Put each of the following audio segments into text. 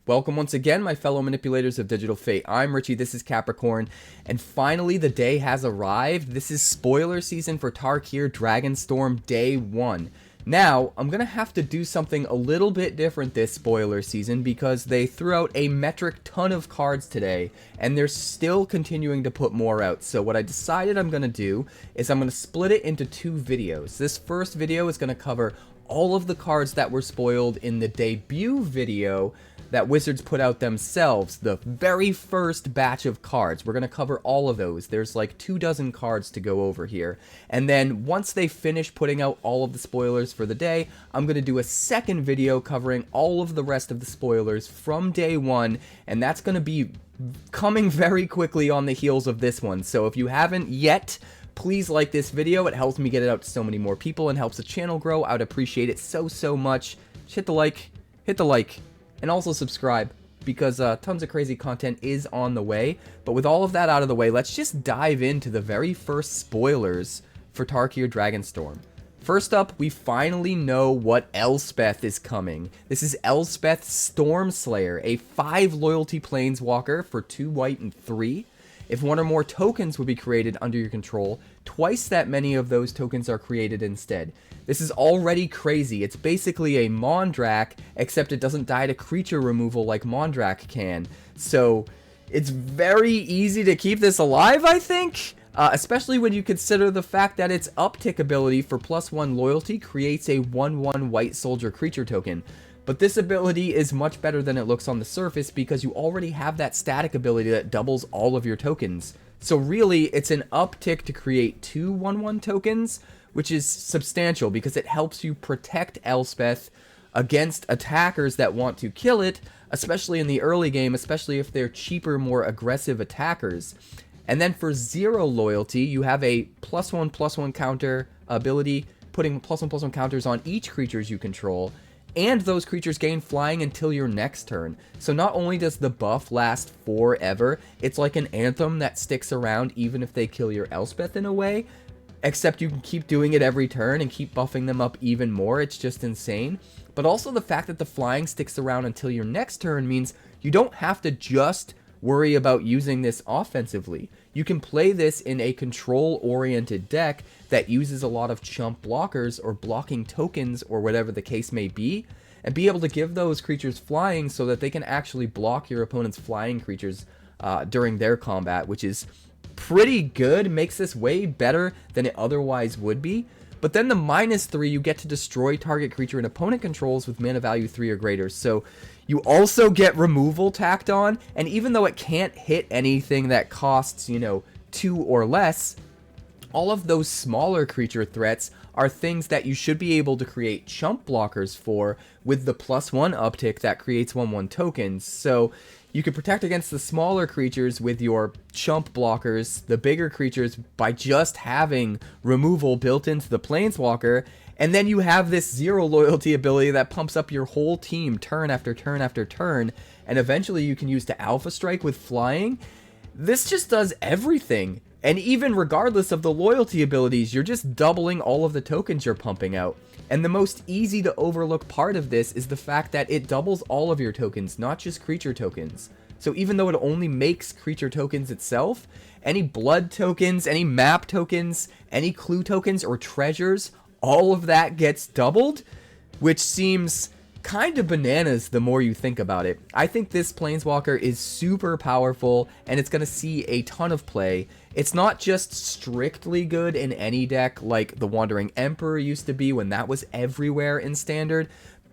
Welcome once again, my fellow manipulators of digital fate. I'm Richie, this is Capricorn, and finally the day has arrived. This is spoiler season for TARKIR DRAGONSTORM Day 1. Now, I'm going to have to do something a little bit different this spoiler season because they threw out a metric ton of cards today, and they're still continuing to put more out. So what I decided I'm going to do is I'm going to split it into two videos. This first video is going to cover all of the cards that were spoiled in the debut video that Wizards put out themselves, the very first batch of cards. We're going to cover all of those. There's like 24 cards to go over here. And then once they finish putting out all of the spoilers for the day, I'm going to do a second video covering all of the rest of the spoilers from day one, and that's going to be coming very quickly on the heels of this one. So if you haven't yet, please like this video. It helps me get it out to so many more people and helps the channel grow. I would appreciate it so much. Just hit the like, and also subscribe, because tons of crazy content is on the way. But with all of that out of the way, let's just dive into the very first spoilers for TARKIR DRAGONSTORM. First up, we finally know what Elspeth is coming. This is Elspeth Stormslayer, a 5 loyalty planeswalker for 2 white and 3. If one or more tokens would be created under your control, twice that many of those tokens are created instead. This is already crazy. It's basically a Mondrak, except it doesn't die to creature removal like Mondrak can. So it's very easy to keep this alive, I think. Especially when you consider the fact that its uptick ability for +1 loyalty creates a 1/1 white soldier creature token. But this ability is much better than it looks on the surface because you already have that static ability that doubles all of your tokens. So really, it's an uptick to create 2 1/1 tokens, which is substantial because it helps you protect Elspeth against attackers that want to kill it, especially in the early game, especially if they're cheaper, more aggressive attackers. And then for 0 loyalty, you have a +1/+1 counter ability, putting +1/+1 counters on each creatures you control. And those creatures gain flying until your next turn. So not only does the buff last forever, it's like an anthem that sticks around even if they kill your Elspeth in a way. Except you can keep doing it every turn and keep buffing them up even more. It's just insane. But also the fact that the flying sticks around until your next turn means you don't have to just worry about using this offensively. You can play this in a control-oriented deck that uses a lot of chump blockers or blocking tokens or whatever the case may be, and be able to give those creatures flying so that they can actually block your opponent's flying creatures during their combat, which is pretty good. Makes this way better than it otherwise would be. But then the -3, you get to destroy target creature an opponent controls with mana value 3 or greater. So you also get removal tacked on, and even though it can't hit anything that costs, 2 or less, all of those smaller creature threats are things that you should be able to create chump blockers for with the +1 uptick that creates 1/1 tokens. So you can protect against the smaller creatures with your chump blockers, the bigger creatures by just having removal built into the planeswalker, and then you have this 0 loyalty ability that pumps up your whole team turn after turn after turn, and eventually you can use to alpha strike with flying. This just does everything. And even regardless of the loyalty abilities, you're just doubling all of the tokens you're pumping out. And the most easy to overlook part of this is the fact that it doubles all of your tokens, not just creature tokens. So even though it only makes creature tokens itself, any blood tokens, any map tokens, any clue tokens or treasures, all of that gets doubled, which seems kind of bananas the more you think about it. I think this planeswalker is super powerful and it's going to see a ton of play. It's not just strictly good in any deck like the Wandering Emperor used to be when that was everywhere in Standard,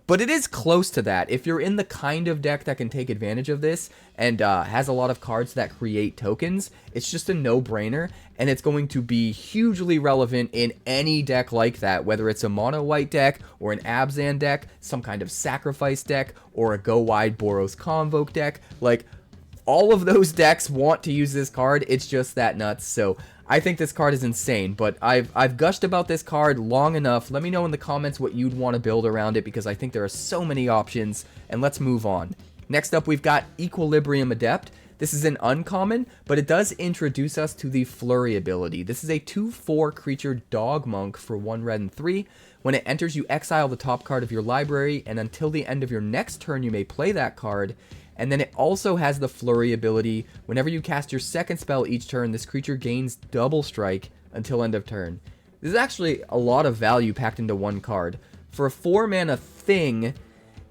but it is close to that. If you're in the kind of deck that can take advantage of this and has a lot of cards that create tokens, it's just a no-brainer, and it's going to be hugely relevant in any deck like that, whether it's a mono-white deck or an Abzan deck, some kind of sacrifice deck, or a go-wide Boros Convoke deck. Like, all of those decks want to use this card. It's just that nuts. So I think this card is insane, but I've gushed about this card long enough. Let me know in the comments what you'd want to build around it, because I think there are so many options, and let's move on. Next up, we've got Equilibrium Adept. This is an uncommon, but it does introduce us to the Flurry ability. This is a 2/4 creature dog monk for 1 red and 3. When it enters, you exile the top card of your library, and until the end of your next turn, you may play that card. And then it also has the Flurry ability. Whenever you cast your second spell each turn, this creature gains double strike until end of turn. This is actually a lot of value packed into one card. For a 4-mana thing,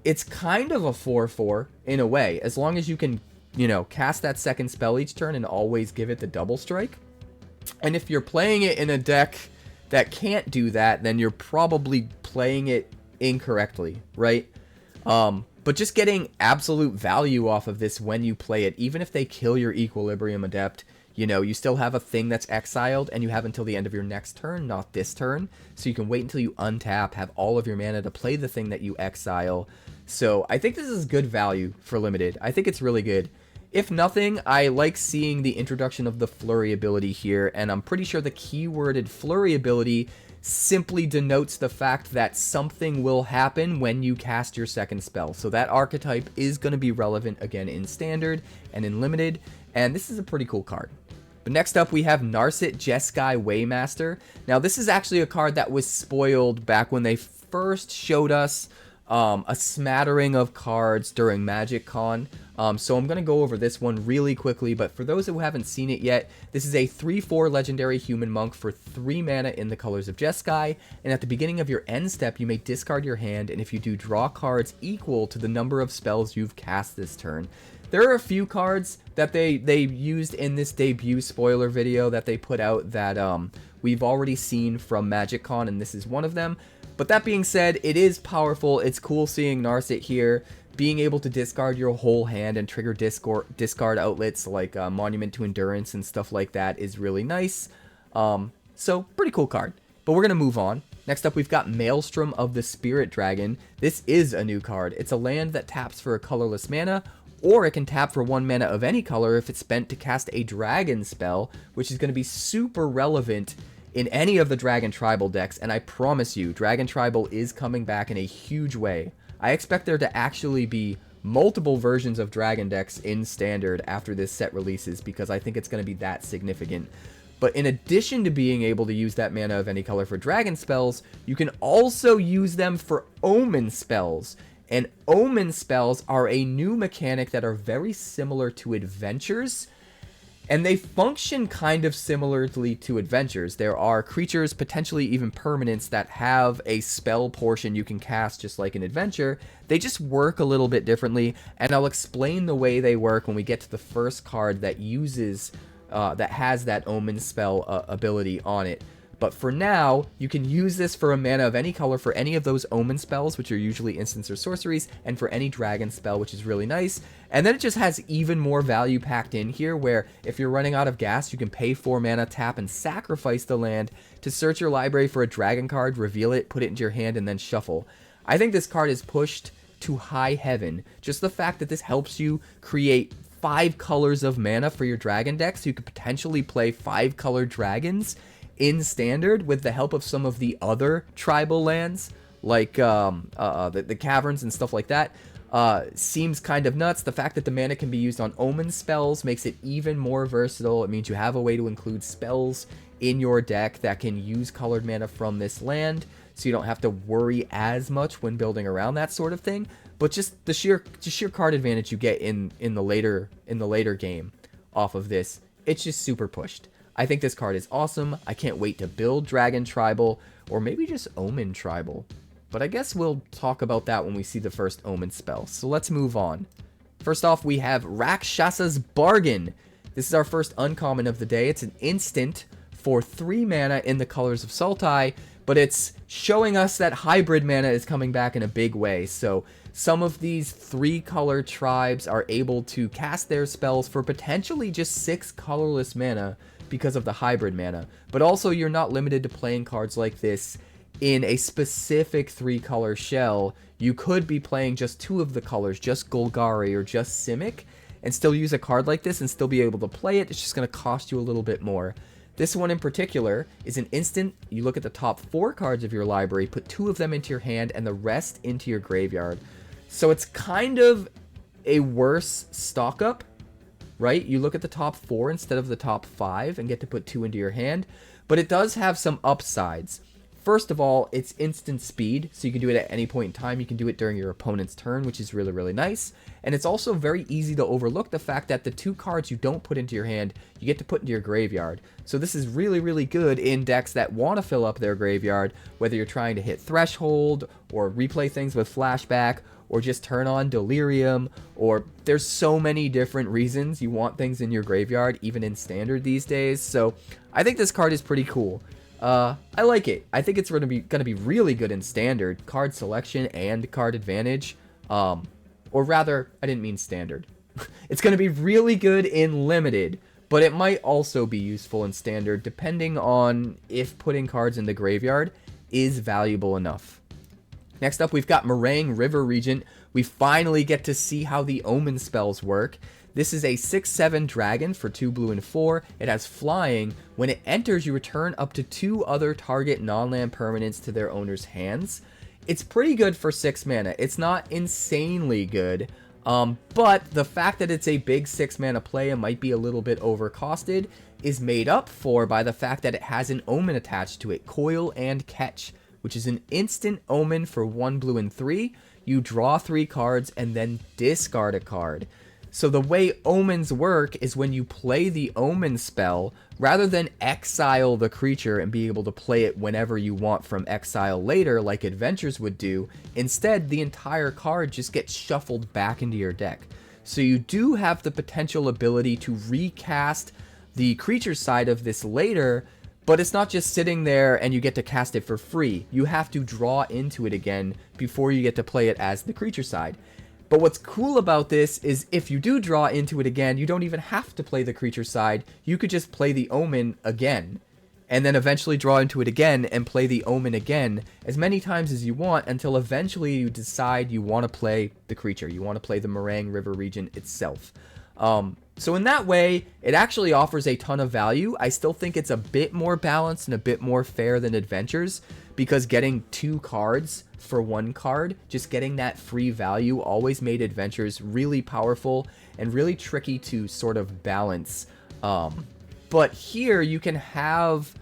it's kind of a 4/4 in a way, as long as you can, you know, cast that second spell each turn and always give it the double strike. And if you're playing it in a deck that can't do that, then you're probably playing it incorrectly, right? But just getting absolute value off of this when you play it, even if they kill your Equilibrium Adept, you know, you still have a thing that's exiled, and you have until the end of your next turn, not this turn. So you can wait until you untap, have all of your mana to play the thing that you exile. So I think this is good value for limited. I think it's really good. If nothing, I like seeing the introduction of the Flurry ability here, and I'm pretty sure the keyworded Flurry ability simply denotes the fact that something will happen when you cast your second spell. So that archetype is going to be relevant again in Standard and in Limited, and this is a pretty cool card. But next up, we have Narset Jeskai Waymaster. Now, this is actually a card that was spoiled back when they first showed us a smattering of cards during MagicCon. So I'm going to go over this one really quickly, but for those who haven't seen it yet, this is a 3/4 legendary human monk for 3 mana in the colors of Jeskai, and at the beginning of your end step, you may discard your hand, and if you do, draw cards equal to the number of spells you've cast this turn. There are a few cards that they used in this debut spoiler video that they put out that we've already seen from MagicCon, and this is one of them. But that being said, it is powerful. It's cool seeing Narset here. Being able to discard your whole hand and trigger discard outlets like Monument to Endurance and stuff like that is really nice. So, pretty cool card. But we're going to move on. Next up, we've got Maelstrom of the Spirit Dragon. This is a new card. It's a land that taps for a colorless mana, or it can tap for 1 mana of any color if it's spent to cast a dragon spell, which is going to be super relevant in any of the Dragon Tribal decks, and I promise you, Dragon Tribal is coming back in a huge way. I expect there to actually be multiple versions of Dragon decks in Standard after this set releases, because I think it's going to be that significant. But in addition to being able to use that mana of any color for Dragon spells, you can also use them for Omen spells. And Omen spells are a new mechanic that are very similar to Adventures, and they function kind of similarly to Adventures. There are creatures, potentially even permanents, that have a spell portion you can cast just like an Adventure. They just work a little bit differently, and I'll explain the way they work when we get to the first card that uses, that has that Omen spell ability on it. But for now, you can use this for a mana of any color for any of those Omen spells, which are usually instants or sorceries, and for any dragon spell, which is really nice. And then it just has even more value packed in here, where if you're running out of gas, you can pay 4 mana, tap, and sacrifice the land to search your library for a dragon card, reveal it, put it into your hand, and then shuffle. I think this card is pushed to high heaven. Just the fact that this helps you create 5 colors of mana for your dragon deck, so you could potentially play 5-color dragons in Standard with the help of some of the other tribal lands, like the caverns and stuff like that, seems kind of nuts. The fact that the mana can be used on Omen spells makes it even more versatile. It means you have a way to include spells in your deck that can use colored mana from this land, so you don't have to worry as much when building around that sort of thing. But just the sheer card advantage you get in the later game off of this, it's just super pushed. I think this card is awesome. I can't wait to build Dragon Tribal, or maybe just Omen Tribal. But I guess we'll talk about that when we see the first Omen spell. So let's move on. First off, we have Rakshasa's Bargain. This is our first uncommon of the day. It's an instant for 3 mana in the colors of Sultai, but it's showing us that hybrid mana is coming back in a big way. So some of these 3-color tribes are able to cast their spells for potentially just 6 colorless mana because of the hybrid mana. But also, you're not limited to playing cards like this in a specific 3-color shell. You could be playing just 2 of the colors, just Golgari or just Simic, and still use a card like this and still be able to play it. It's just going to cost you a little bit more. This one in particular is an instant. You look at the top 4 cards of your library, put 2 of them into your hand, and the rest into your graveyard. So it's kind of a worse stock up, right? You look at the top 4 instead of the top 5 and get to put 2 into your hand, but it does have some upsides. First of all, it's instant speed, so you can do it at any point in time. You can do it during your opponent's turn, which is really, really nice. And it's also very easy to overlook the fact that the 2 cards you don't put into your hand, you get to put into your graveyard. So this is really, really good in decks that want to fill up their graveyard, whether you're trying to hit Threshold, or replay things with Flashback, or just turn on Delirium, or there's so many different reasons you want things in your graveyard, even in Standard these days. So I think this card is pretty cool. I like it. I think it's gonna be really good in Standard, card selection and card advantage. Or rather, I didn't mean Standard. It's gonna be really good in Limited, but it might also be useful in Standard, depending on if putting cards in the graveyard is valuable enough. Next up, we've got Moraine River Regent. We finally get to see how the Omen spells work. This is a 6/7 dragon for 2 blue and 4. It has flying. When it enters, you return up to 2 other target non-land permanents to their owner's hands. It's pretty good for 6 mana. It's not insanely good, but the fact that it's a big 6 mana play and might be a little bit overcosted is made up for by the fact that it has an Omen attached to it, Coil and Catch, which is an instant Omen for 1 blue and 3. You draw 3 cards and then discard a card. So the way Omens work is when you play the Omen spell, rather than exile the creature and be able to play it whenever you want from exile later like Adventures would do, instead the entire card just gets shuffled back into your deck. So you do have the potential ability to recast the creature side of this later, but it's not just sitting there and you get to cast it for free. You have to draw into it again before you get to play it as the creature side. But what's cool about this is if you do draw into it again, you don't even have to play the creature side. You could just play the Omen again, and then eventually draw into it again and play the Omen again as many times as you want until eventually you decide you want to play the creature. You want to play the Moraine River Regent itself. So in that way, it actually offers a ton of value. I still think it's a bit more balanced and a bit more fair than Adventures, because getting 2 cards for 1 card, just getting that free value, always made Adventures really powerful and really tricky to sort of balance. But here you can have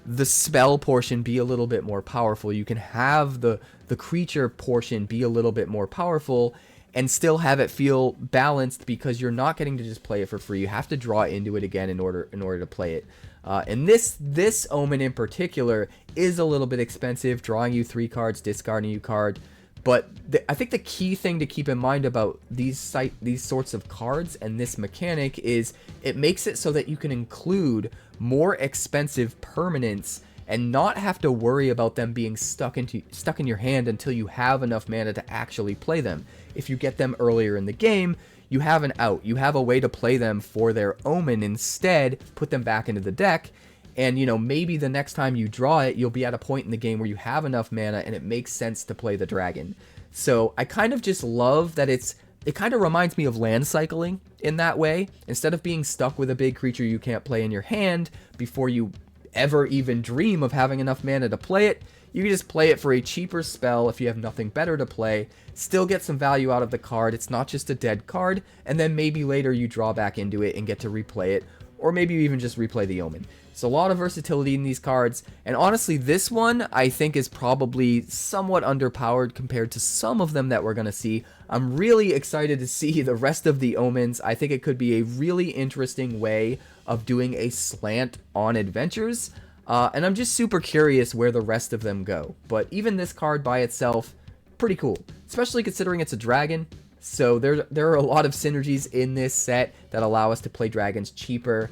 the spell portion be a little bit more powerful. You can have the creature portion be a little bit more powerful and still have it feel balanced, because you're not getting to just play it for free. You have to draw into it again in order to play it. And this Omen in particular is a little bit expensive, drawing you 3 cards, discarding you card. But I think the key thing to keep in mind about these sorts of cards and this mechanic is it makes it so that you can include more expensive permanents and not have to worry about them being stuck in your hand until you have enough mana to actually play them. If you get them earlier in the game, you have an out. You have a way to play them for their Omen instead, put them back into the deck, and maybe the next time you draw it, you'll be at a point in the game where you have enough mana and it makes sense to play the dragon. So I kind of just love that it kind of reminds me of land cycling in that way. Instead of being stuck with a big creature you can't play in your hand before you ever even dream of having enough mana to play it, you can just play it for a cheaper spell if you have nothing better to play, still get some value out of the card. It's not just a dead card, and then maybe later you draw back into it and get to replay it, or maybe you even just replay the Omen. It's a lot of versatility in these cards, and honestly this one I think is probably somewhat underpowered compared to some of them that we're going to see. I'm really excited to see the rest of the Omens. I think it could be a really interesting way of doing a slant on Adventures, and I'm just super curious where the rest of them go. But even this card by itself, pretty cool, especially considering it's a dragon. So there are a lot of synergies in this set that allow us to play dragons cheaper,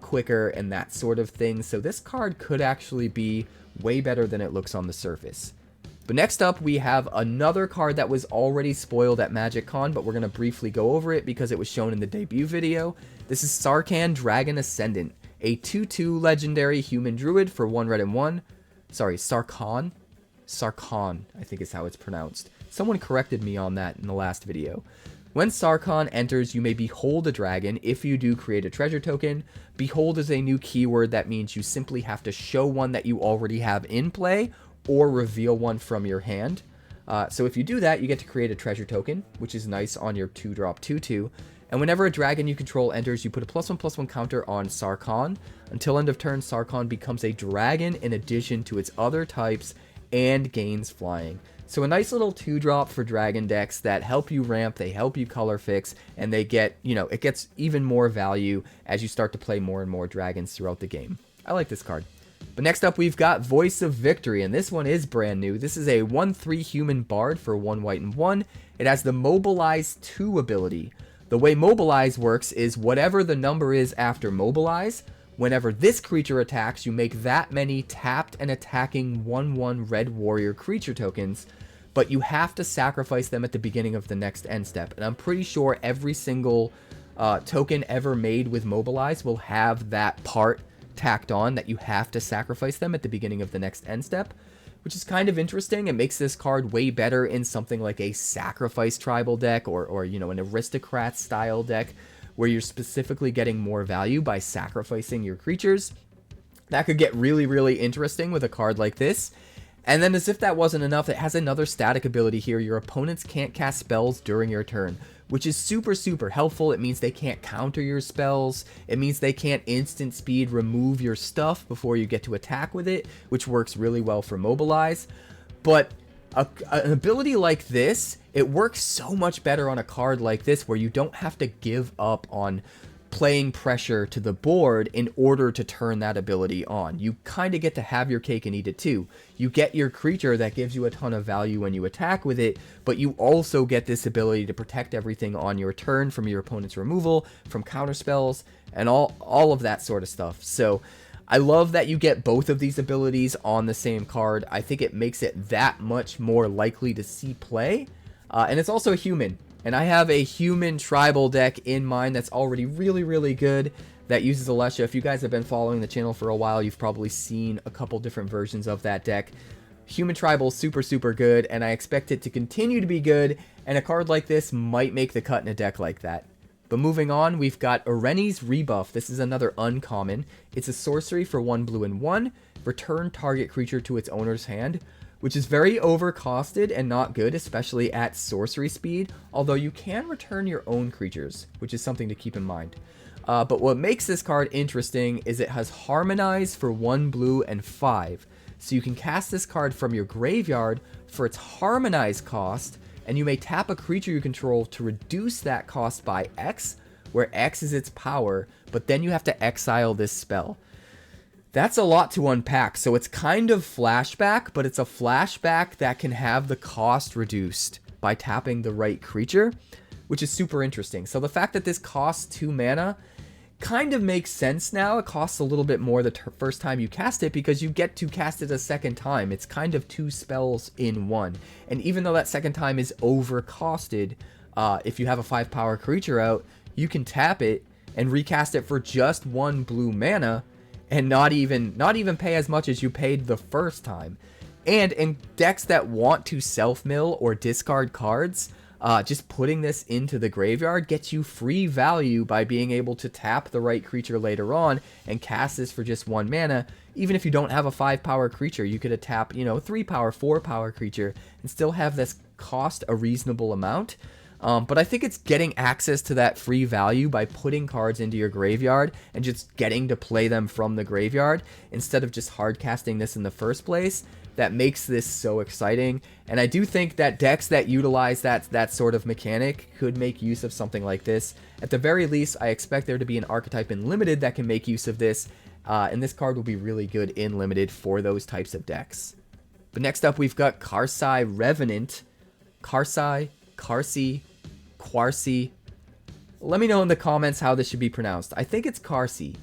quicker, and that sort of thing. So this card could actually be way better than it looks on the surface. But next up, we have another card that was already spoiled at MagicCon, but we're going to briefly go over it because it was shown in the debut video. This is Sarkhan Dragon Ascendant, a 2/2 legendary human druid for 1 red and 1. Sorry, Sarkhan, I think is how it's pronounced. Someone corrected me on that in the last video. When Sarkhan enters, you may behold a dragon. If you do, create a treasure token. Behold is a new keyword that means you simply have to show one that you already have in play or reveal one from your hand. So if you do that, you get to create a treasure token, which is nice on your 2-drop 2/2. And whenever a dragon you control enters, you put a +1/+1 counter on Sarkhan. Until end of turn, Sarkhan becomes a dragon in addition to its other types and gains flying. So a nice little 2-drop for dragon decks that help you ramp, they help you color fix, and they get, it gets even more value as you start to play more and more dragons throughout the game. I like this card. But next up, we've got Voice of Victory, and this one is brand new. This is a 1/3 human bard for 1 white and 1. It has the Mobilize 2 ability. The way Mobilize works is whatever the number is after Mobilize, whenever this creature attacks, you make that many tapped and attacking 1/1 red warrior creature tokens, but you have to sacrifice them at the beginning of the next end step. And I'm pretty sure every single token ever made with Mobilize will have that part tacked on, that you have to sacrifice them at the beginning of the next end step, which is kind of interesting. It makes this card way better in something like a sacrifice tribal deck or an aristocrat style deck where you're specifically getting more value by sacrificing your creatures. That could get really, really interesting with a card like this. And then, as if that wasn't enough, it has another static ability here. Your opponents can't cast spells during your turn, which is super, super helpful. It means they can't counter your spells. It means they can't instant speed remove your stuff before you get to attack with it, which works really well for Mobilize. But an ability like this, it works so much better on a card like this where you don't have to give up on playing pressure to the board in order to turn that ability on. You kind of get to have your cake and eat it too. You get your creature that gives you a ton of value when you attack with it, but you also get this ability to protect everything on your turn from your opponent's removal, from counter spells, and all of that sort of stuff. So I love that you get both of these abilities on the same card. I think it makes it that much more likely to see play. And it's also a human. And I have a human tribal deck in mind that's already really, really good that uses Alesha. If you guys have been following the channel for a while, you've probably seen a couple different versions of that deck. Human tribal is super, super good, and I expect it to continue to be good, and a card like this might make the cut in a deck like that. But moving on, we've got Areni's Rebuff. This is another uncommon. It's a sorcery for 1 blue and 1. Return target creature to its owner's hand, which is very overcosted and not good, especially at sorcery speed, although you can return your own creatures, which is something to keep in mind. But what makes this card interesting is it has Harmonize for 1 blue and 5. So you can cast this card from your graveyard for its Harmonize cost, and you may tap a creature you control to reduce that cost by X, where X is its power, but then you have to exile this spell. That's a lot to unpack. So it's kind of flashback, but it's a flashback that can have the cost reduced by tapping the right creature, which is super interesting. So the fact that this costs 2 mana kind of makes sense now. It costs a little bit more the first time you cast it because you get to cast it a second time. It's kind of 2 spells in 1. And even though that second time is overcosted, if you have a 5 power creature out, you can tap it and recast it for just 1 blue mana and not even pay as much as you paid the first time. And in decks that want to self-mill or discard cards, just putting this into the graveyard gets you free value by being able to tap the right creature later on and cast this for just 1 mana. Even if you don't have a 5 power creature, you could tap, 3 power, 4 power creature and still have this cost a reasonable amount. But I think it's getting access to that free value by putting cards into your graveyard and just getting to play them from the graveyard instead of just hard casting this in the first place that makes this so exciting. And I do think that decks that utilize that sort of mechanic could make use of something like this. At the very least, I expect there to be an archetype in Limited that can make use of this, and this card will be really good in Limited for those types of decks. But next up, we've got Qarsi Revenant. Qarsi, Qarsi. Let me know in the comments how this should be pronounced. I think it's Qarsi,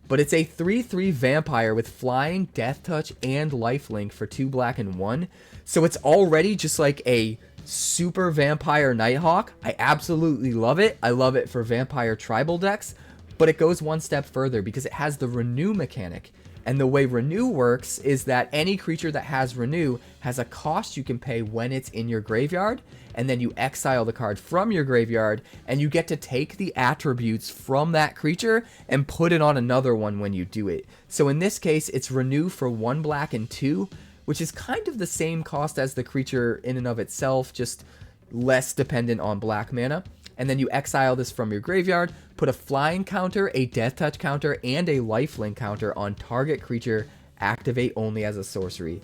but it's a 3/3 vampire with flying, death touch, and lifelink for 2 black and 1. So it's already just like a super vampire Nighthawk. I absolutely love it. I love it for vampire tribal decks, but it goes one step further because it has the renew mechanic. And the way renew works is that any creature that has renew has a cost you can pay when it's in your graveyard, and then you exile the card from your graveyard, and you get to take the attributes from that creature and put it on another one when you do it. So in this case, it's renew for 1 black and 2, which is kind of the same cost as the creature in and of itself, just less dependent on black mana. And then you exile this from your graveyard, put a flying counter, a death touch counter, and a lifelink counter on target creature, activate only as a sorcery.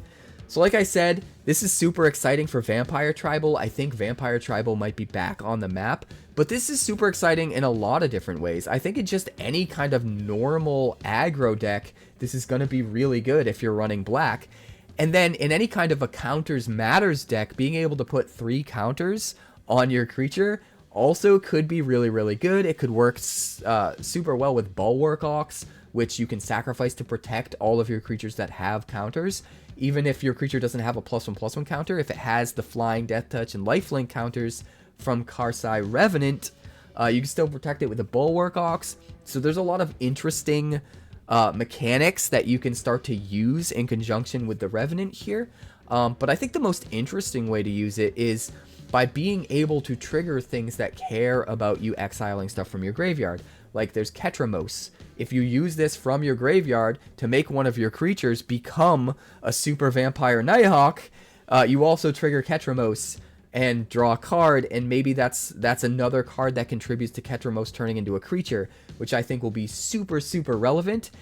So like I said, this is super exciting for Vampire Tribal. I think Vampire Tribal might be back on the map, but this is super exciting in a lot of different ways. I think in just any kind of normal aggro deck, this is going to be really good if you're running black. And then in any kind of a counters matters deck, being able to put 3 counters on your creature also could be really, really good. It could work super well with Bulwark Ox, which you can sacrifice to protect all of your creatures that have counters. Even if your creature doesn't have a +1/+1 counter, if it has the flying, death touch, and lifelink counters from Qarsi Revenant, you can still protect it with a Bulwark Ox. So there's a lot of interesting mechanics that you can start to use in conjunction with the Revenant here. But I think the most interesting way to use it is by being able to trigger things that care about you exiling stuff from your graveyard. Like there's 𝑇ℎ𝑒𝑟𝑟𝑎𝑛𝑐𝑒. If you use this from your graveyard to make one of your creatures become a super vampire Nighthawk, you also trigger 𝑇ℎEَRR𝑟𝑎𝑛𝑐𝑒 and draw a card, and maybe that's another card that contributes to 𝑇ℎEَRR𝑟𝑎𝑛𝑐𝑒 turning into a creature, which I think will be super, super relevant.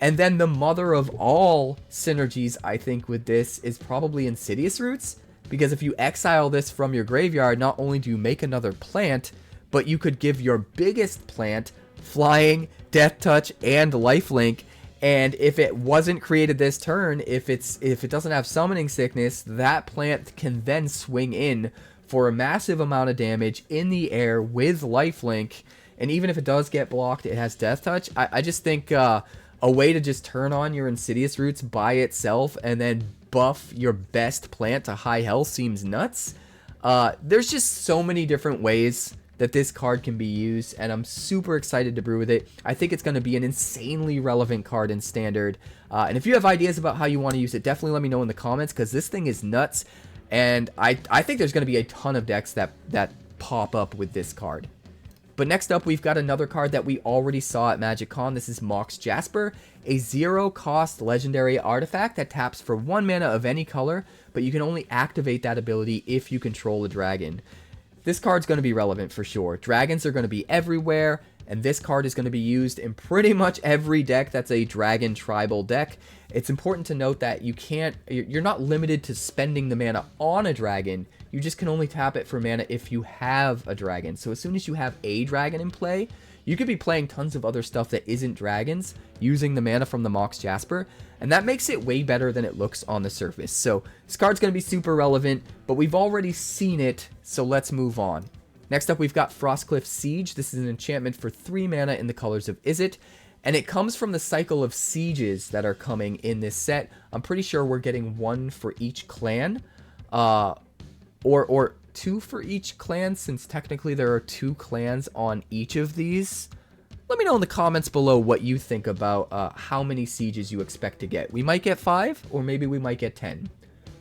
And then the mother of all synergies, I think, with this is probably Insidious Roots, because if you exile this from your graveyard, not only do you make another plant, but you could give your biggest plant flying, death touch, and lifelink. And if it wasn't created this turn, if it doesn't have summoning sickness, that plant can then swing in for a massive amount of damage in the air with lifelink. And even if it does get blocked, it has death touch. I just think a way to just turn on your Insidious Roots by itself and then buff your best plant to high health seems nuts. There's just so many different ways that this card can be used, and I'm super excited to brew with it. I think it's going to be an insanely relevant card in Standard. And if you have ideas about how you want to use it, definitely let me know in the comments, because this thing is nuts. And I think there's going to be a ton of decks that pop up with this card. But next up, we've got another card that we already saw at MagicCon. This is Mox Jasper, a 0-cost legendary artifact that taps for 1 mana of any color, but you can only activate that ability if you control a dragon. This card's going to be relevant for sure. Dragons are going to be everywhere, and this card is going to be used in pretty much every deck that's a dragon tribal deck. It's important to note that you're not limited to spending the mana on a dragon. You just can only tap it for mana if you have a dragon. So as soon as you have a dragon in play, you could be playing tons of other stuff that isn't dragons using the mana from the Mox Jasper, and that makes it way better than it looks on the surface. So this card's going to be super relevant, but we've already seen it, so let's move on. Next up, we've got Frostcliff Siege. This is an enchantment for 3 mana in the colors of Izzet, and it comes from the cycle of sieges that are coming in this set. I'm pretty sure we're getting 1 for each clan, or 2 for each clan, since technically there are 2 clans on each of these. Let me know in the comments below what you think about how many sieges you expect to get. We might get 5, or maybe we might get 10.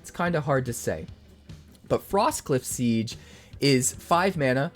It's kind of hard to say. But Frostcliff Siege is 3 mana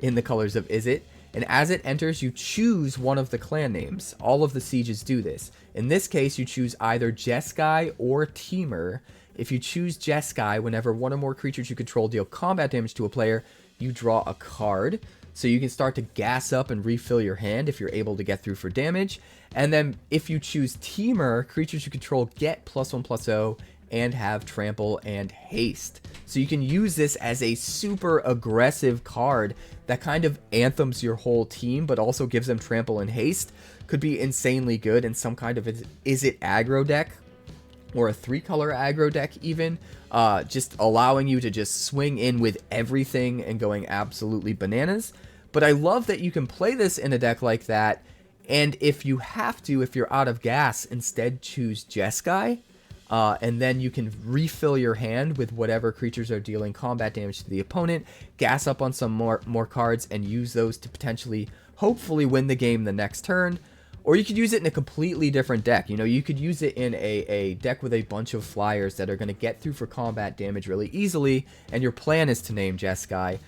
in the colors of Izzet, and as it enters, you choose one of the clan names. All of the sieges do this. In this case, you choose either Jeskai or Temur. If you choose Jeskai, whenever 1 or more creatures you control deal combat damage to a player, you draw a card. So you can start to gas up and refill your hand if you're able to get through for damage. And then if you choose Temur, creatures you control get +1/+0 and have trample and haste. So you can use this as a super aggressive card that kind of anthems your whole team, but also gives them trample and haste. Could be insanely good in some kind of Izzet aggro deck, or a 3-color aggro deck even, just allowing you to just swing in with everything and going absolutely bananas. But I love that you can play this in a deck like that, and if you have to, if you're out of gas, instead choose Jeskai, and then you can refill your hand with whatever creatures are dealing combat damage to the opponent, gas up on some more cards, and use those to potentially, hopefully win the game the next turn. Or you could use it in a completely different deck. You know, you could use it in a deck with a bunch of flyers that are going to get through for combat damage really easily, and your plan is to name Jeskai.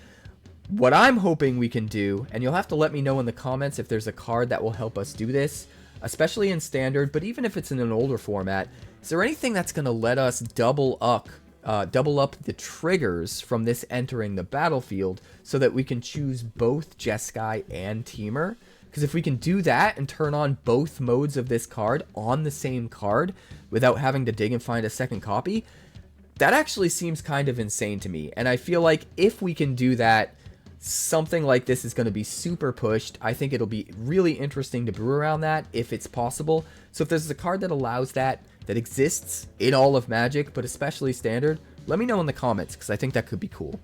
What I'm hoping we can do, and you'll have to let me know in the comments if there's a card that will help us do this, especially in Standard, but even if it's in an older format, is there anything that's going to let us double up the triggers from this entering the battlefield so that we can choose both Jeskai and Temur? Because if we can do that and turn on both modes of this card on the same card without having to dig and find a second copy, that actually seems kind of insane to me. And I feel like if we can do that, something like this is going to be super pushed. I think it'll be really interesting to brew around that if it's possible. So if there's a card that allows that exists in all of Magic, but especially Standard, let me know in the comments, because I think that could be cool.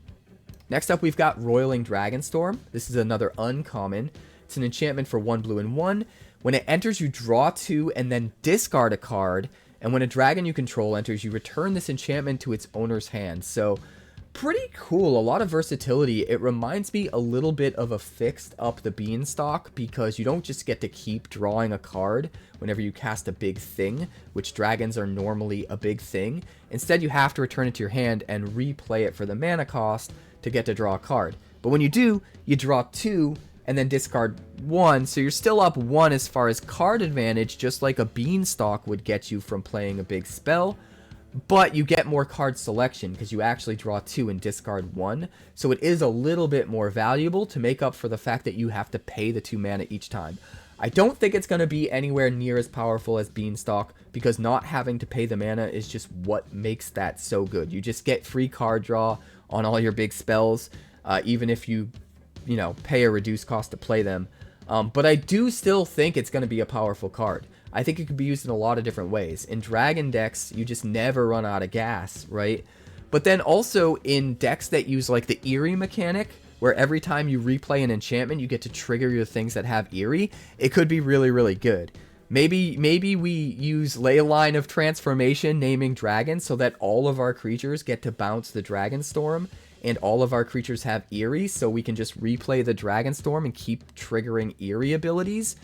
Next up, we've got Roiling Dragonstorm. This is another uncommon. It's an enchantment for 1 blue and 1. When it enters, you draw 2 and then discard a card. And when a dragon you control enters, you return this enchantment to its owner's hand. So, pretty cool. A lot of versatility. It reminds me a little bit of a Fixed Up the Beanstalk, because you don't just get to keep drawing a card whenever you cast a big thing, which dragons are normally a big thing. Instead, you have to return it to your hand and replay it for the mana cost to get to draw a card. But when you do, you draw 2 and then discard 1, so you're still up 1 as far as card advantage, just like a Beanstalk would get you from playing a big spell. But you get more card selection because you actually draw 2 and discard 1. So it is a little bit more valuable to make up for the fact that you have to pay the 2 mana each time. I don't think it's going to be anywhere near as powerful as Beanstalk, because not having to pay the mana is just what makes that so good. You just get free card draw on all your big spells, even if you pay a reduced cost to play them. But I do still think it's going to be a powerful card. I think it could be used in a lot of different ways. In dragon decks, you just never run out of gas, right? But then also in decks that use like the Eerie mechanic, where every time you replay an enchantment, you get to trigger your things that have Eerie, it could be really, really good. Maybe we use Leyline of Transformation, naming dragons, so that all of our creatures get to bounce the Dragonstorm, and all of our creatures have Eerie, so we can just replay the Dragonstorm and keep triggering Eerie abilities.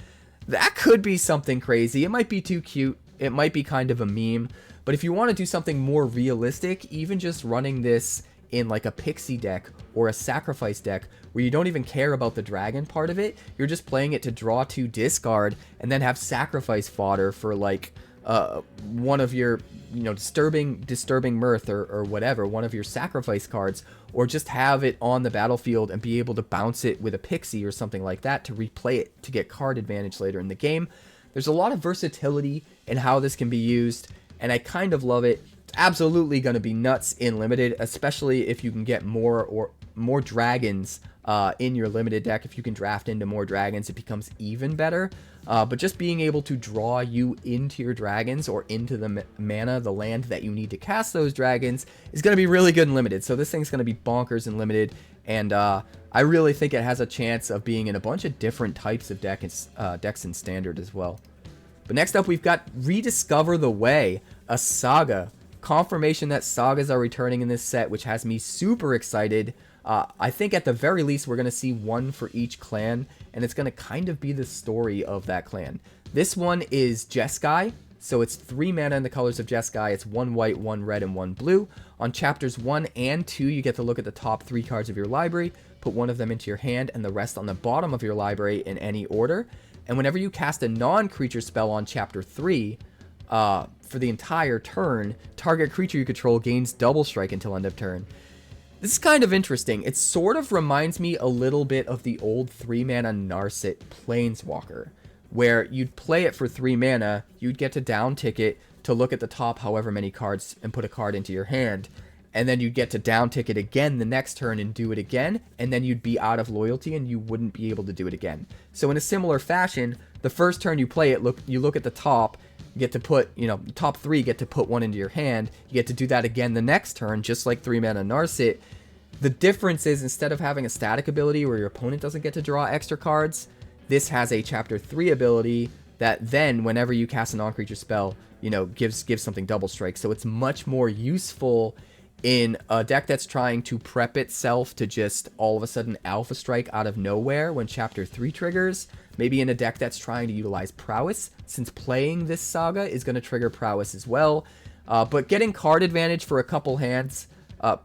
That could be something crazy. It might be too cute. It might be kind of a meme. But if you want to do something more realistic, even just running this in like a Pixie deck or a Sacrifice deck, where you don't even care about the dragon part of it, you're just playing it to draw 2, discard, and then have Sacrifice fodder for like one of your disturbing mirth or whatever, one of your sacrifice cards, or just have it on the battlefield and be able to bounce it with a pixie or something like that to replay it to get card advantage later in the game. There's a lot of versatility in how this can be used, and I kind of love it. It's absolutely going to be nuts in limited, especially if you can get more dragons in your limited deck. If you can draft into more dragons, it becomes even better. But just being able to draw you into your dragons or into the mana, the land that you need to cast those dragons, is going to be really good in limited. So this thing's going to be bonkers in limited, and I really think it has a chance of being in a bunch of different types of decks in Standard as well. But next up, we've got Rediscover the Way, a saga. Confirmation that sagas are returning in this set, which has me super excited. I think at the very least we're going to see one for each clan, and it's going to kind of be the story of that clan. This one is Jeskai, so it's 3 mana in the colors of Jeskai. It's 1 white, 1 red, and 1 blue. On chapters 1 and 2, you get to look at the top 3 cards of your library, put one of them into your hand, and the rest on the bottom of your library in any order. And whenever you cast a non-creature spell on chapter 3, for the entire turn, target creature you control gains double strike until end of turn. This is kind of interesting. It sort of reminds me a little bit of the old 3-mana Narset Planeswalker, where you'd play it for 3 mana, you'd get to downtick it to look at the top however many cards and put a card into your hand, and then you'd get to downtick it again the next turn and do it again, and then you'd be out of loyalty and you wouldn't be able to do it again. So in a similar fashion, the first turn you play it, you look at the top, you get to put, top 3 get to put one into your hand. You get to do that again the next turn, just like 3-mana Narset. The difference is, instead of having a static ability where your opponent doesn't get to draw extra cards, this has a chapter 3 ability that then, whenever you cast a non-creature spell, gives something double strike. So it's much more useful in a deck that's trying to prep itself to just all of a sudden alpha strike out of nowhere when chapter 3 triggers. Maybe in a deck that's trying to utilize prowess, since playing this saga is going to trigger prowess as well. But getting card advantage for a couple hands,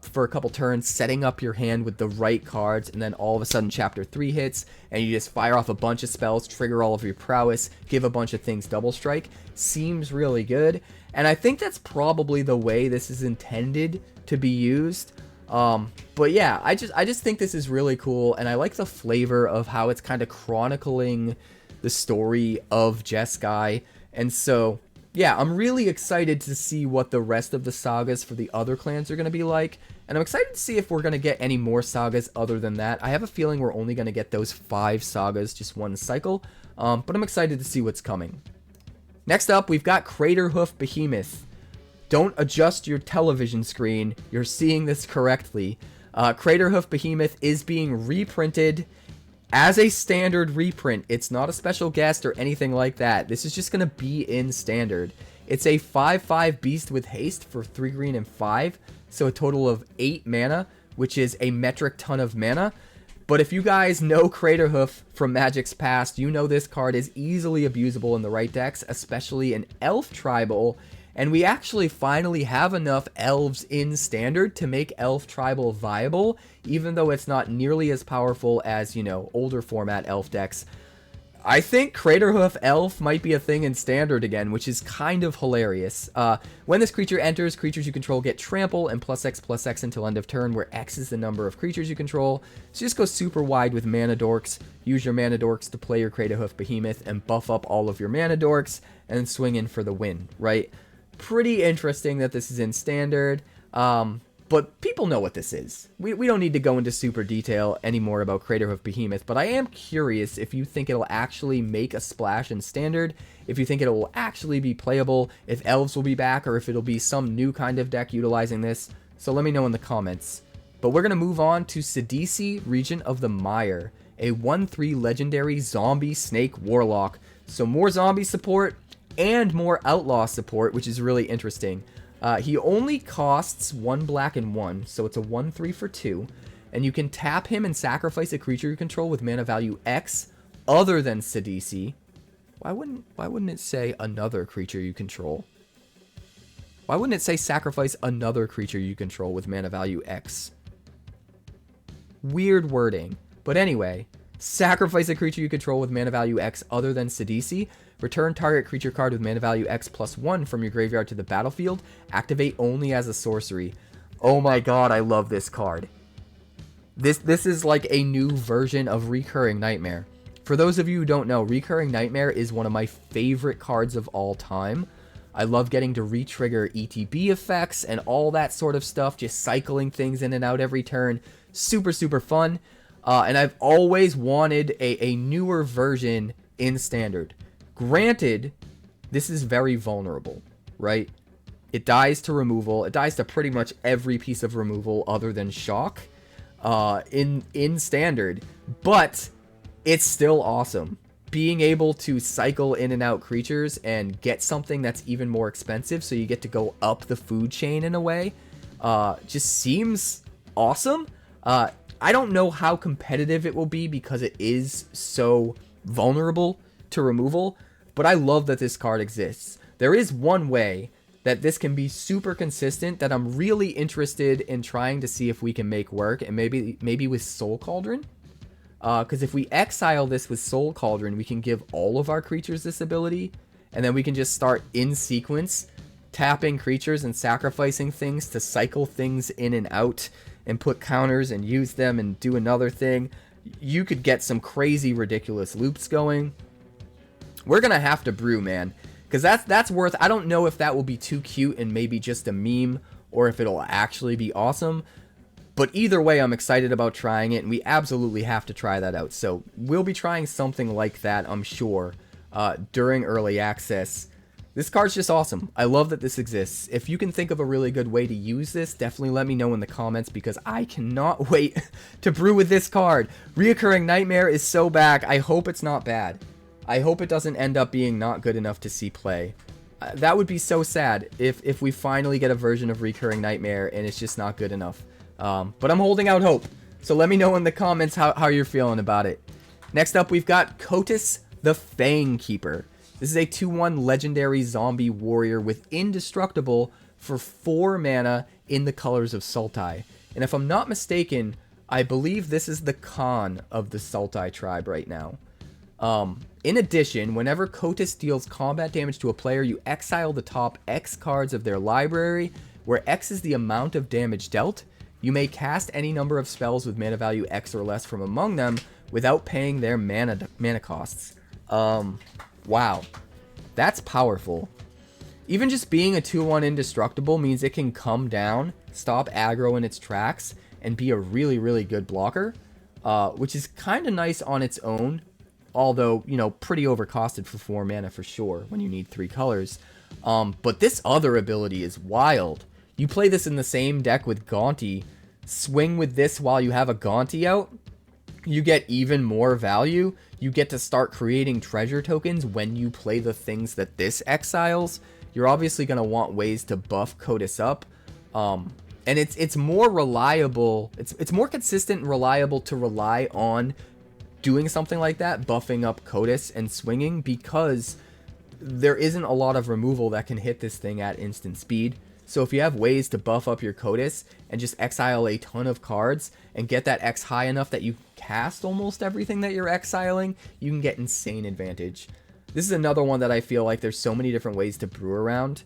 for a couple turns, setting up your hand with the right cards, and then all of a sudden Chapter 3 hits, and you just fire off a bunch of spells, trigger all of your prowess, give a bunch of things double strike, seems really good. And I think that's probably the way this is intended to be used. But yeah, I just think this is really cool, and I like the flavor of how it's kind of chronicling the story of Jeskai. And so yeah, I'm really excited to see what the rest of the sagas for the other clans are going to be like. And I'm excited to see if we're going to get any more sagas other than that. I have a feeling we're only going to get those 5 sagas, just one cycle. But I'm excited to see what's coming. Next up, we've got Craterhoof Behemoth. Don't adjust your television screen. You're seeing this correctly. Craterhoof Behemoth is being reprinted as a standard reprint. It's not a special guest or anything like that. This is just going to be in standard. It's a 5/5 beast with haste for 3 green and 5. So a total of 8 mana, which is a metric ton of mana. But if you guys know Craterhoof from Magic's past, you know this card is easily abusable in the right decks, especially in Elf Tribal. And we actually finally have enough elves in standard to make Elf Tribal viable, even though it's not nearly as powerful as, you know, older format elf decks. I think Craterhoof Elf might be a thing in standard again, which is kind of hilarious. When this creature enters, creatures you control get trample and +X/+X until end of turn, where X is the number of creatures you control. So just go super wide with Mana Dorks. Use your Mana Dorks to play your Craterhoof Behemoth and buff up all of your Mana Dorks, and then swing in for the win, right? Pretty interesting that this is in standard, but people know what this is. We don't need to go into super detail anymore about Craterhoof Behemoth, but I am curious if you think it'll actually make a splash in standard, if you think it will actually be playable, if elves will be back, or if it'll be some new kind of deck utilizing this. So let me know in the comments. But we're going to move on to Sidisi, Regent of the Mire, a 1/3 legendary zombie snake warlock. So more zombie support and more outlaw support, which is really interesting. He only costs 1 black and 1, so it's a 1/3 for 2. And you can tap him and sacrifice a creature you control with mana value X other than Sidisi. Why wouldn't it say another creature you control? Why wouldn't it say sacrifice another creature you control with mana value X? Weird wording. But anyway, sacrifice a creature you control with mana value X other than Sidisi. Return target creature card with mana value X +1 from your graveyard to the battlefield. Activate only as a sorcery. Oh my god, I love this card. This is like a new version of Recurring Nightmare. For those of you who don't know, Recurring Nightmare is one of my favorite cards of all time. I love getting to re-trigger ETB effects and all that sort of stuff, just cycling things in and out every turn. Super, super fun. And I've always wanted a newer version in standard. Granted, this is very vulnerable, right? It dies to removal. It dies to pretty much every piece of removal other than shock in standard. But it's still awesome. Being able to cycle in and out creatures and get something that's even more expensive, so you get to go up the food chain in a way, just seems awesome. I don't know how competitive it will be because it is so vulnerable to removal, but I love that this card exists. There is one way that this can be super consistent that I'm really interested in trying to see if we can make work, and maybe with Soul Cauldron. Because if we exile this with Soul Cauldron, we can give all of our creatures this ability, and then we can just start in sequence tapping creatures and sacrificing things to cycle things in and out and put counters and use them and do another thing. You could get some crazy ridiculous loops going. We're gonna have to brew, man, because that's worth. I don't know if that will be too cute and maybe just a meme, or if it'll actually be awesome. But either way, I'm excited about trying it, and we absolutely have to try that out. So we'll be trying something like that, I'm sure, during early access. This card's just awesome. I love that this exists. If you can think of a really good way to use this, definitely let me know in the comments, because I cannot wait to brew with this card. Reoccurring Nightmare is so back. I hope it's not bad. I hope it doesn't end up being not good enough to see play. That would be so sad if we finally get a version of Recurring Nightmare and it's just not good enough. But I'm holding out hope. So let me know in the comments how you're feeling about it. Next up, we've got Kotis the Fang Keeper. This is a 2/1 legendary zombie warrior with Indestructible for 4 mana in the colors of Sultai. And if I'm not mistaken, I believe this is the Khan of the Sultai tribe right now. In addition, whenever 𝐿 deals combat damage to a player, you exile the top X cards of their library, where X is the amount of damage dealt. You may cast any number of spells with mana value X or less from among them without paying their mana costs. Wow. That's powerful. Even just being a 2-1 indestructible means it can come down, stop aggro in its tracks, and be a really, really good blocker, which is kind of nice on its own, although, you know, pretty overcosted for 4 mana for sure when you need 3 colors. But this other ability is wild. You play this in the same deck with 𝐺𝐑𝐄, swing with this while you have a 𝐺𝐺𝑑 out, you get even more value. You get to start creating treasure tokens when you play the things that this exiles. You're obviously going to want ways to buff 𝐿 up. And it's more reliable. It's more consistent and reliable to rely on doing something like that, buffing up 𝐿 and swinging, because there isn't a lot of removal that can hit this thing at instant speed. So if you have ways to buff up your 𝐿 and just exile a ton of cards and get that X high enough that you cast almost everything that you're exiling, you can get insane advantage. This is another one that I feel like there's so many different ways to brew around.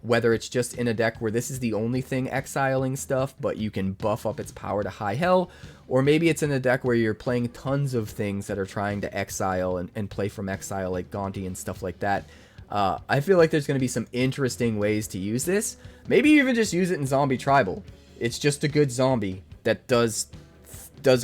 Whether it's just in a deck where this is the only thing exiling stuff, but you can buff up its power to high hell, or maybe it's in a deck where you're playing tons of things that are trying to exile and play from exile, like 𝐺𝐺𝑑 and stuff like that. I feel like there's going to be some interesting ways to use this. Maybe even just use it in Zombie Tribal. It's just a good zombie that does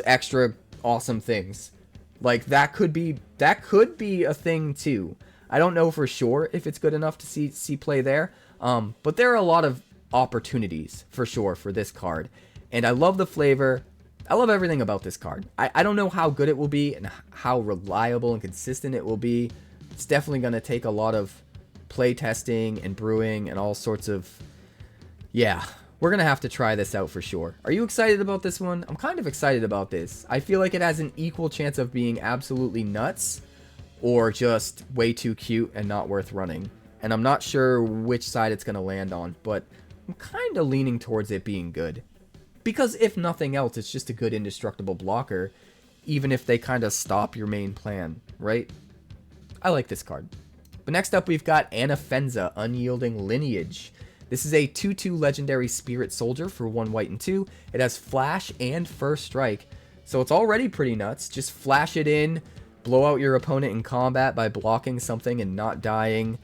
extra awesome things. Like, that could be a thing too. I don't know for sure if it's good enough to see play there. But there are a lot of opportunities for sure for this card. And I love the flavor. I love everything about this card. I don't know how good it will be and how reliable and consistent it will be. It's definitely going to take a lot of play testing and brewing and all sorts of... Yeah, we're going to have to try this out for sure. Are you excited about this one? I'm kind of excited about this. I feel like it has an equal chance of being absolutely nuts or just way too cute and not worth running. And I'm not sure which side it's going to land on, but I'm kind of leaning towards it being good. Because if nothing else, it's just a good indestructible blocker, even if they kind of stop your main plan, right? I like this card. But next up, we've got Anafenza, Unyielding Lineage. This is a 2/2 legendary spirit soldier for 1 white and 2. It has flash and first strike, so it's already pretty nuts. Just flash it in, blow out your opponent in combat by blocking something and not dying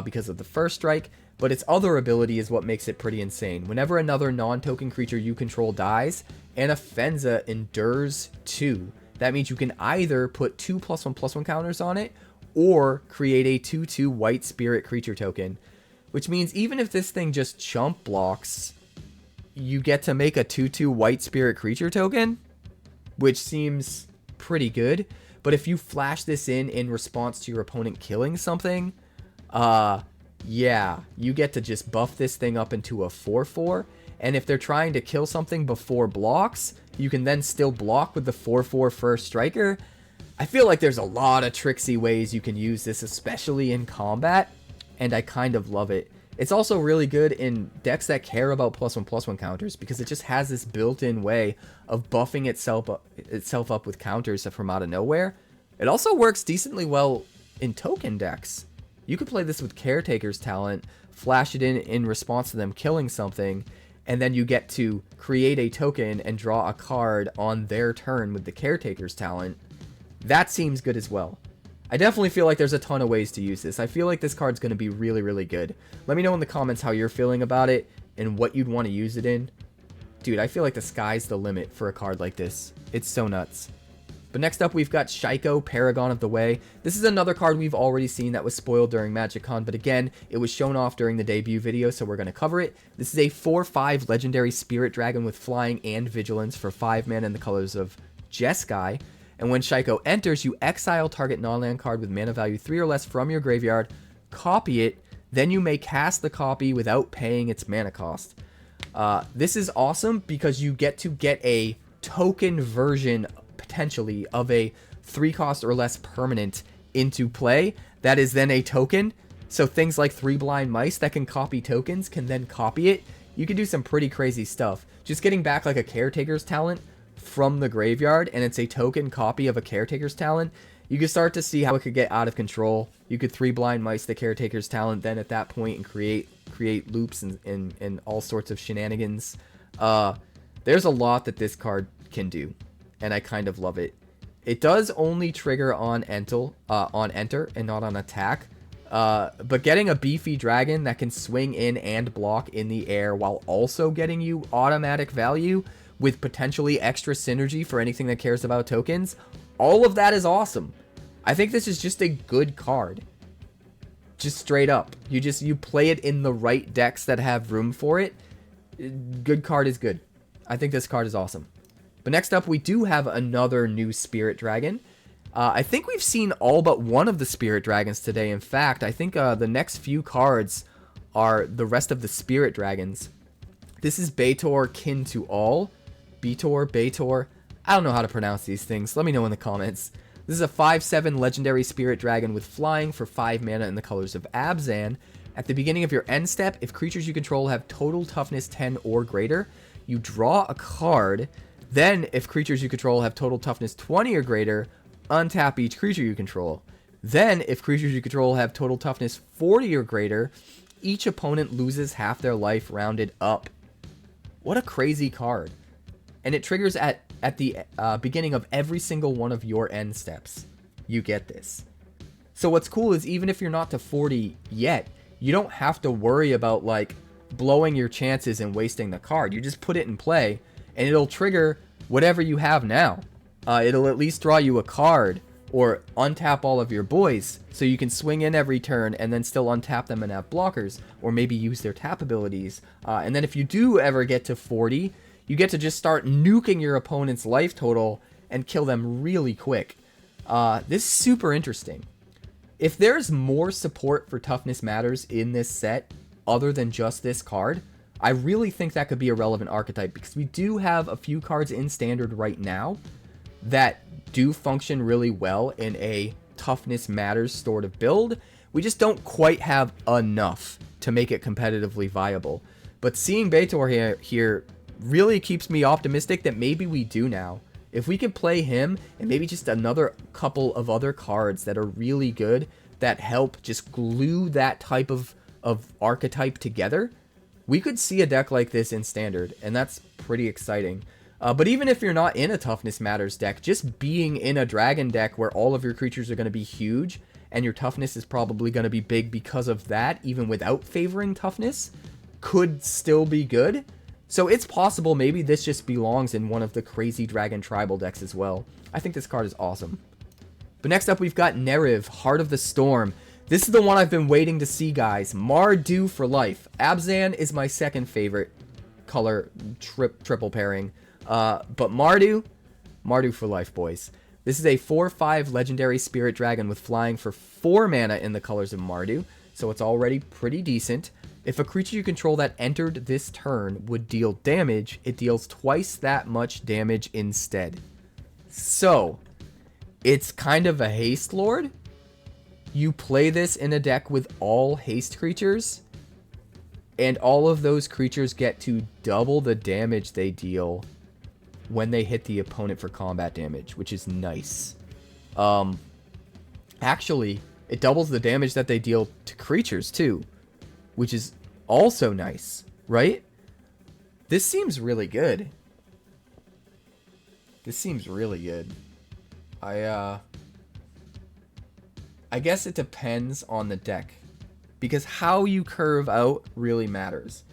because of the first strike. But its other ability is what makes it pretty insane. Whenever another non-token creature you control dies, Anafenza endures 2. That means you can either put 2 +1/+1 counters on it, or create a 2/2 white spirit creature token. Which means even if this thing just chump blocks, you get to make a 2/2 white spirit creature token, which seems pretty good. But if you flash this in response to your opponent killing something, yeah, you get to just buff this thing up into a 4/4. And if they're trying to kill something before blocks, you can then still block with the 4/4 first striker. I feel like there's a lot of tricksy ways you can use this, especially in combat, and I kind of love it. It's also really good in decks that care about +1/+1 counters, because it just has this built-in way of buffing itself up with counters from out of nowhere. It also works decently well in token decks. You could play this with Caretaker's Talent, flash it in response to them killing something, and then you get to create a token and draw a card on their turn with the Caretaker's Talent. That seems good as well. I definitely feel like there's a ton of ways to use this. I feel like this card's going to be really, really good. Let me know in the comments how you're feeling about it and what you'd want to use it in. Dude, I feel like the sky's the limit for a card like this. It's so nuts. But next up, we've got Shiko, Paragon of the Way. This is another card we've already seen that was spoiled during MagicCon, but again, it was shown off during the debut video, so we're going to cover it. This is a 4/5 legendary spirit dragon with flying and vigilance for 5 mana in the colors of Jeskai. And when Shiko enters, you exile target non-land card with mana value 3 or less from your graveyard, copy it, then you may cast the copy without paying its mana cost. This is awesome because you get to get a token version, potentially, of a 3-cost or less permanent into play that is then a token. So things like 3 Blind Mice that can copy tokens can then copy it, you can do some pretty crazy stuff. Just getting back like a Caretaker's Talent from the graveyard, and it's a token copy of a Caretaker's Talent, you can start to see how it could get out of control. You could 3 Blind Mice the Caretaker's Talent then at that point and create loops and all sorts of shenanigans. There's a lot that this card can do, and I kind of love it. It does only trigger on enter and not on attack. But getting a beefy dragon that can swing in and block in the air while also getting you automatic value with potentially extra synergy for anything that cares about tokens, all of that is awesome. I think this is just a good card. Just straight up. You play it in the right decks that have room for it. Good card is good. I think this card is awesome. But next up, we do have another new Spirit Dragon. I think we've seen all but one of the Spirit Dragons today. In fact, I think the next few cards are the rest of the Spirit Dragons. This is 𝑏𝑒𝑒𝑒𝑟 Kin to All. 𝑏𝑒𝑒𝑒𝑟. I don't know how to pronounce these things. Let me know in the comments. This is a 5/7 legendary Spirit Dragon with flying for 5 mana in the colors of Abzan. At the beginning of your end step, if creatures you control have total toughness 10 or greater, you draw a card. Then, if creatures you control have total toughness 20 or greater, untap each creature you control. Then, if creatures you control have total toughness 40 or greater, each opponent loses half their life rounded up. What a crazy card. And it triggers at the beginning of every single one of your end steps. You get this. So what's cool is even if you're not to 40 yet, you don't have to worry about like blowing your chances and wasting the card. You just put it in play, and it'll trigger whatever you have now. It'll at least draw you a card or untap all of your boys so you can swing in every turn and then still untap them and have blockers, or maybe use their tap abilities. And then if you do ever get to 40, you get to just start nuking your opponent's life total and kill them really quick. This is super interesting. If there's more support for Toughness Matters in this set other than just this card, I really think that could be a relevant archetype, because we do have a few cards in Standard right now that do function really well in a Toughness Matters sort of build. We just don't quite have enough to make it competitively viable. But seeing 𝑏𝑒𝑒𝑒𝑟 here really keeps me optimistic that maybe we do now. If we can play him and maybe just another couple of other cards that are really good that help just glue that type of archetype together, we could see a deck like this in Standard, and that's pretty exciting. But even if you're not in a Toughness Matters deck, just being in a Dragon deck where all of your creatures are going to be huge, and your toughness is probably going to be big because of that, even without favoring toughness, could still be good. So it's possible maybe this just belongs in one of the crazy Dragon tribal decks as well. I think this card is awesome. But next up, we've got Nehriv, Heart of the Storm. This is the one I've been waiting to see, guys. Mardu for life. Abzan is my second favorite color triple pairing. But Mardu for life, boys. This is a 4/5 legendary Spirit Dragon with flying for 4 mana in the colors of Mardu, so it's already pretty decent. If a creature you control that entered this turn would deal damage, it deals twice that much damage instead. So, it's kind of a haste lord. You play this in a deck with all haste creatures, and all of those creatures get to double the damage they deal when they hit the opponent for combat damage, which is nice. Actually, it doubles the damage that they deal to creatures too, which is also nice, right? This seems really good. This seems really good. I guess it depends on the deck, because how you curve out really matters.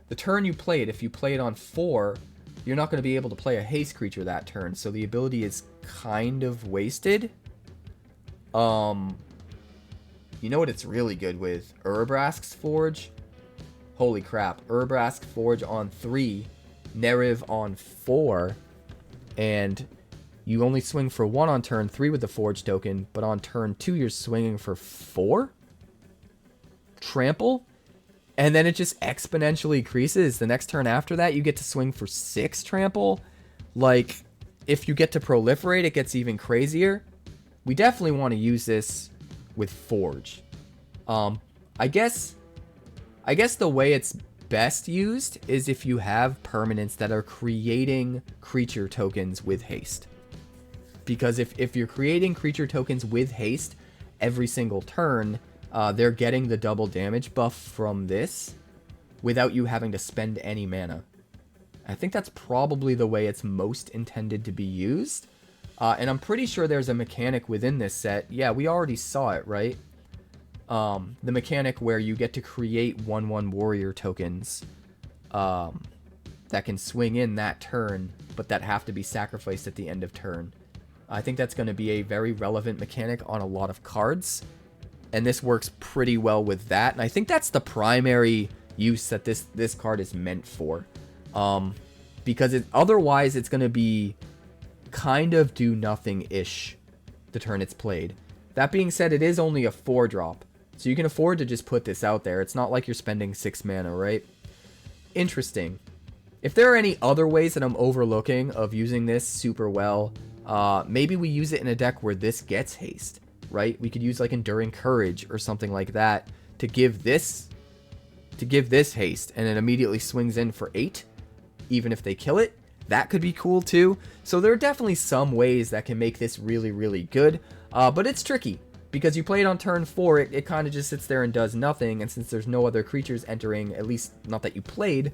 The turn you play it, if you play it on 4, you're not going to be able to play a haste creature that turn, so the ability is kind of wasted. You know what it's really good with? Urabrask's Forge. Holy crap. Urabrask's Forge on 3, Nehriv on 4, and you only swing for 1 on turn 3 with the Forge token, but on turn 2 you're swinging for 4? Trample? And then it just exponentially increases. The next turn after that, you get to swing for 6 trample. Like, if you get to proliferate, it gets even crazier. We definitely want to use this with Forge. I guess the way it's best used is if you have permanents that are creating creature tokens with haste. Because if you're creating creature tokens with haste every single turn, they're getting the double damage buff from this without you having to spend any mana. I think that's probably the way it's most intended to be used. And I'm pretty sure there's a mechanic within this set. Yeah, we already saw it, right? The mechanic where you get to create 1/1 warrior tokens that can swing in that turn, but that have to be sacrificed at the end of turn. I think that's going to be a very relevant mechanic on a lot of cards, and this works pretty well with that. And I think that's the primary use that this card is meant for, because otherwise it's going to be kind of do nothing-ish the turn it's played. That being said, it is only a 4-drop, so you can afford to just put this out there. It's not like you're spending 6 mana, right? Interesting. If there are any other ways that I'm overlooking of using this super well, maybe we use it in a deck where this gets haste, right? We could use like Enduring Courage or something like that to give this haste, and it immediately swings in for 8, even if they kill it. That could be cool too. So there are definitely some ways that can make this really, really good, but it's tricky because you play it on turn 4, it kind of just sits there and does nothing, and since there's no other creatures entering, at least not that you played,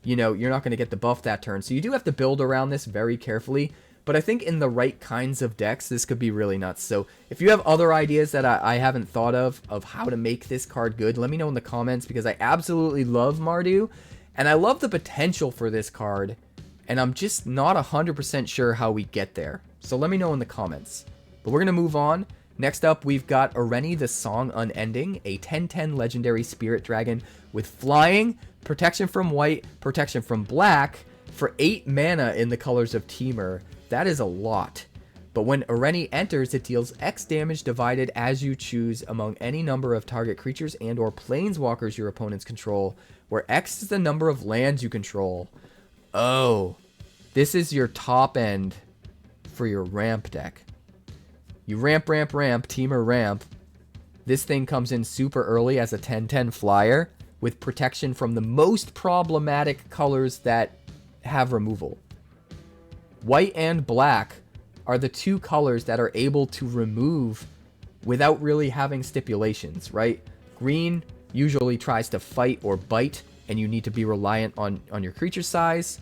you know, you're not going to get the buff that turn. So you do have to build around this very carefully. But I think in the right kinds of decks, this could be really nuts. So if you have other ideas that I haven't thought of how to make this card good, let me know in the comments, because I absolutely love Mardu, and I love the potential for this card, and I'm just not 100% sure how we get there. So let me know in the comments. But we're going to move on. Next up, we've got Areni the Song Unending, a 10/10 legendary spirit dragon with flying, protection from white, protection from black, for 8 mana in the colors of Temur. That is a lot. But when Areni enters, it deals X damage divided as you choose among any number of target creatures and or planeswalkers your opponents control, where X is the number of lands you control. Oh, this is your top end for your ramp deck. You ramp, Temur ramp. This thing comes in super early as a 10/10 flyer with protection from the most problematic colors that have removal. White and black are the 2 colors that are able to remove without really having stipulations, right? Green usually tries to fight or bite, and you need to be reliant on your creature size.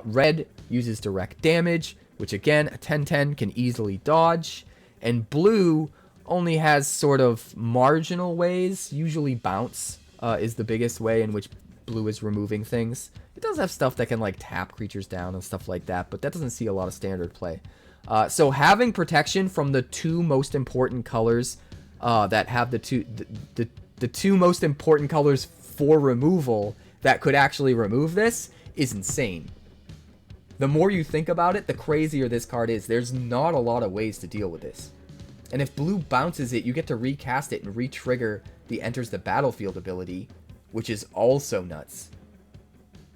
Red uses direct damage, which again, a 10/10 can easily dodge. And blue only has sort of marginal ways. Usually bounce is the biggest way in which blue is removing things. It does have stuff that can like tap creatures down and stuff like that, but that doesn't see a lot of standard play. So having protection from the 2 most important colors that have the two most important colors for removal that could actually remove this is insane. The more you think about it, the crazier this card is. There's not a lot of ways to deal with this. And if blue bounces it, you get to recast it and re-trigger the Enters the Battlefield ability, which is also nuts.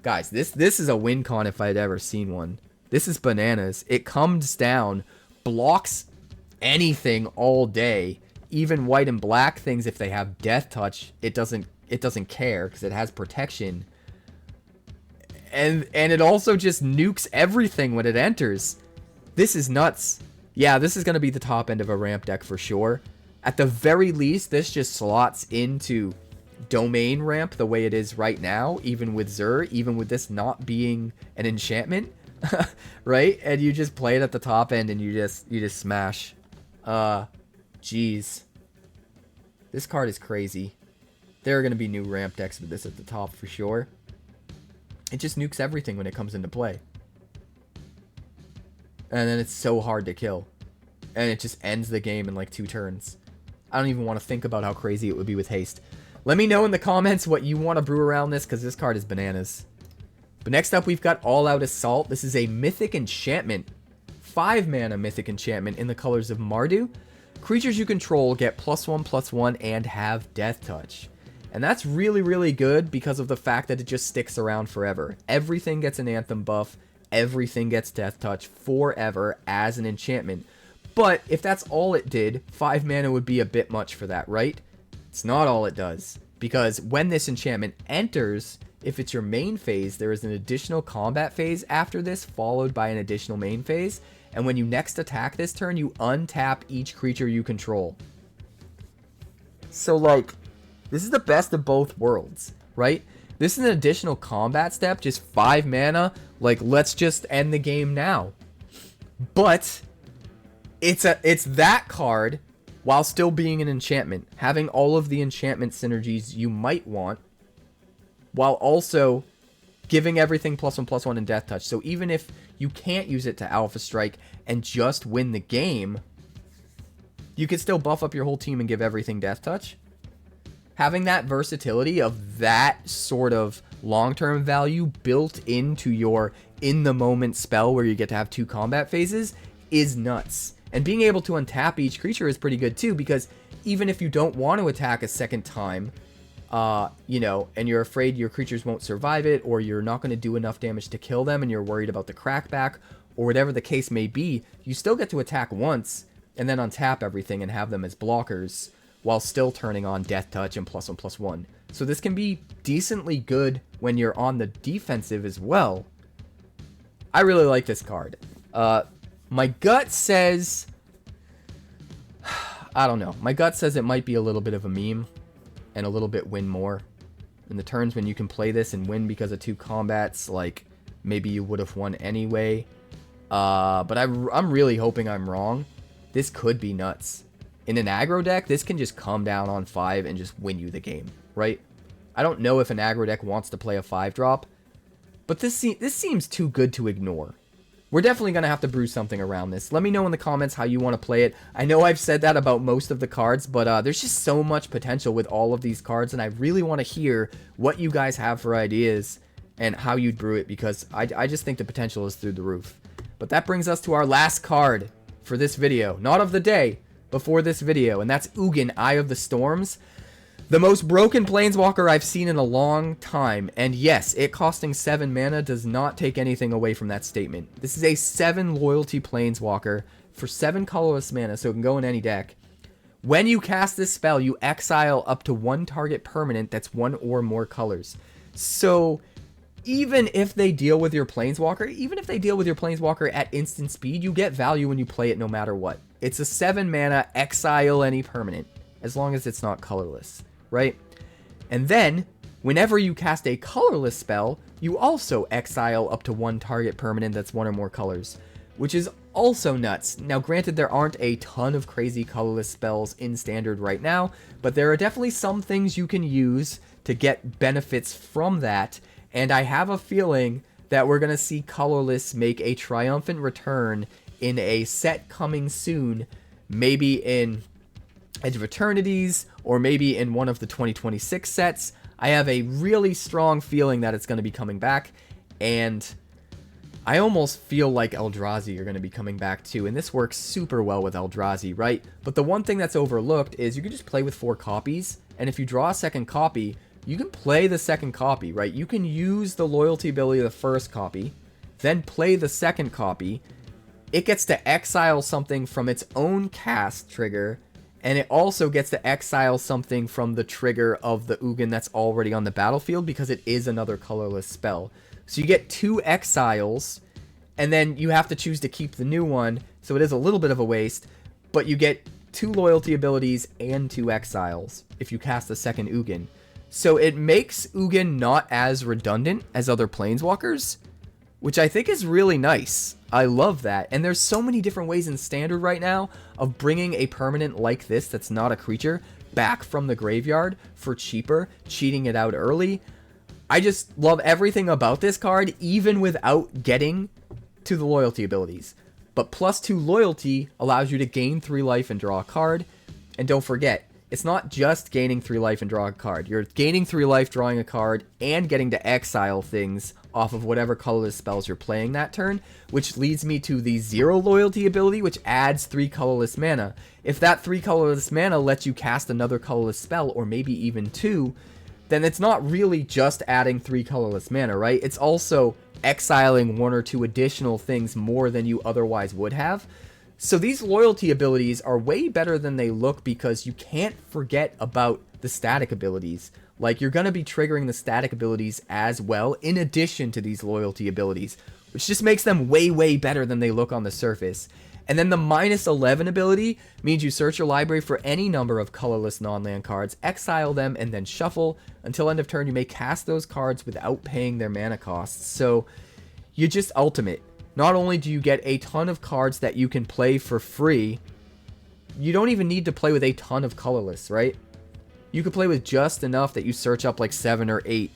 Guys, this is a win con if I'd ever seen one. This is bananas. It comes down, blocks anything all day, even white and black things. If they have Death Touch, it doesn't care because it has protection. And it also just nukes everything when it enters. This is nuts. Yeah, this is going to be the top end of a ramp deck for sure. At the very least, this just slots into domain ramp the way it is right now, even with Xur, even with this not being an enchantment, right? And you just play it at the top end and you just smash. Jeez. This card is crazy. There are going to be new ramp decks with this at the top for sure. It just nukes everything when it comes into play. And then it's so hard to kill. And it just ends the game in like 2 turns. I don't even want to think about how crazy it would be with haste. Let me know in the comments what you want to brew around this, because this card is bananas. But next up, we've got All Out Assault. This is a mythic enchantment. 5 mana mythic enchantment in the colors of Mardu. Creatures you control get +1/+1 and have Death Touch. And that's really, really good because of the fact that it just sticks around forever. Everything gets an Anthem buff. Everything gets Death Touch forever as an enchantment. But if that's all it did, 5 mana would be a bit much for that, right? It's not all it does. Because when this enchantment enters, if it's your main phase, there is an additional combat phase after this, followed by an additional main phase. And when you next attack this turn, you untap each creature you control. So, like, this is the best of both worlds, right? This is an additional combat step, just 5 mana. Like, let's just end the game now. But it's that card while still being an enchantment, having all of the enchantment synergies you might want, while also giving everything +1/+1 in Death Touch. So even if you can't use it to Alpha Strike and just win the game, you can still buff up your whole team and give everything Death Touch. Having that versatility of that sort of long-term value built into your in-the-moment spell where you get to have 2 combat phases is nuts. And being able to untap each creature is pretty good too, because even if you don't want to attack a second time, you know, and you're afraid your creatures won't survive it, or you're not going to do enough damage to kill them, and you're worried about the crackback, or whatever the case may be, you still get to attack once, and then untap everything and have them as blockers, while still turning on Death Touch and +1/+1. So this can be decently good when you're on the defensive as well. I really like this card. My gut says, I don't know. My gut says it might be a little bit of a meme and a little bit win more. In the turns when you can play this and win because of 2 combats, like, maybe you would have won anyway. But I'm really hoping I'm wrong. This could be nuts. In an aggro deck, this can just come down on 5 and just win you the game, right? I don't know if an aggro deck wants to play a 5-drop, but this seems too good to ignore. We're definitely going to have to brew something around this. Let me know in the comments how you want to play it. I know I've said that about most of the cards, but there's just so much potential with all of these cards, and I really want to hear what you guys have for ideas and how you'd brew it, because I just think the potential is through the roof. But that brings us to our last card for this video. Not of the day, but for this video, and that's Ugin, Eye of the Storms. The most broken Planeswalker I've seen in a long time, and yes, it costing 7 mana does not take anything away from that statement. This is a 7 loyalty Planeswalker for 7 colorless mana, so it can go in any deck. When you cast this spell, you exile up to 1 target permanent that's 1 or more colors. So even if they deal with your Planeswalker, at instant speed, you get value when you play it no matter what. It's a 7 mana, exile any permanent, as long as it's not colorless, right? And then, whenever you cast a colorless spell, you also exile up to 1 target permanent that's 1 or more colors, which is also nuts. Now, granted, there aren't a ton of crazy colorless spells in Standard right now, but there are definitely some things you can use to get benefits from that, and I have a feeling that we're going to see colorless make a triumphant return in a set coming soon, maybe in Edge of Eternities, or maybe in one of the 2026 sets. I have a really strong feeling that it's going to be coming back, and I almost feel like Eldrazi are going to be coming back too, and this works super well with Eldrazi, right? But the one thing that's overlooked is you can just play with 4 copies, and if you draw a second copy, you can play the second copy, right? You can use the loyalty ability of the first copy, then play the second copy. It gets to exile something from its own cast trigger, and it also gets to exile something from the trigger of the Ugin that's already on the battlefield, because it is another colorless spell. So you get 2 exiles, and then you have to choose to keep the new one, so it is a little bit of a waste, but you get 2 loyalty abilities and 2 exiles if you cast the second Ugin. So it makes Ugin not as redundant as other Planeswalkers, which I think is really nice. I love that. And there's so many different ways in Standard right now of bringing a permanent like this that's not a creature back from the graveyard for cheaper, cheating it out early. I just love everything about this card, even without getting to the loyalty abilities. But +2 loyalty allows you to gain 3 life and draw a card. And don't forget, it's not just gaining 3 life and draw a card. You're gaining 3 life, drawing a card, and getting to exile things off of whatever colorless spells you're playing that turn, which leads me to the 0 loyalty ability, which adds 3 colorless mana. If that 3 colorless mana lets you cast another colorless spell, or maybe even 2, then it's not really just adding 3 colorless mana, right? It's also exiling 1 or 2 additional things more than you otherwise would have. So these loyalty abilities are way better than they look, because you can't forget about the static abilities. Like, you're going to be triggering the static abilities as well, in addition to these loyalty abilities, which just makes them way, way better than they look on the surface. And then the -11 ability means you search your library for any number of colorless non-land cards, exile them, and then shuffle. Until end of turn, you may cast those cards without paying their mana costs. So, you just ultimate. Not only do you get a ton of cards that you can play for free, you don't even need to play with a ton of colorless, right? You could play with just enough that you search up like 7 or 8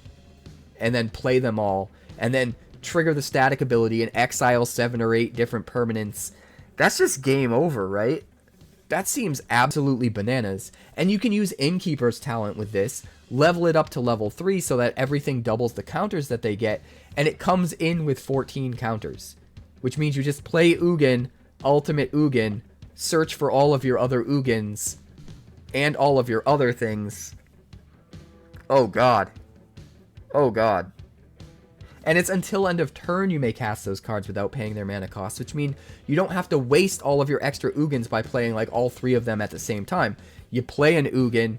and then play them all and then trigger the static ability and exile 7 or 8 different permanents. That's just game over, right? That seems absolutely bananas. And you can use Innkeeper's Talent with this, level it up to level 3 so that everything doubles the counters that they get, and it comes in with 14 counters. Which means you just play Ugin, Ultimate Ugin, search for all of your other Ugins, and all of your other things. Oh god. Oh god. And it's until end of turn you may cast those cards without paying their mana cost, which means you don't have to waste all of your extra Ugins by playing like all 3 of them at the same time. You play an Ugin,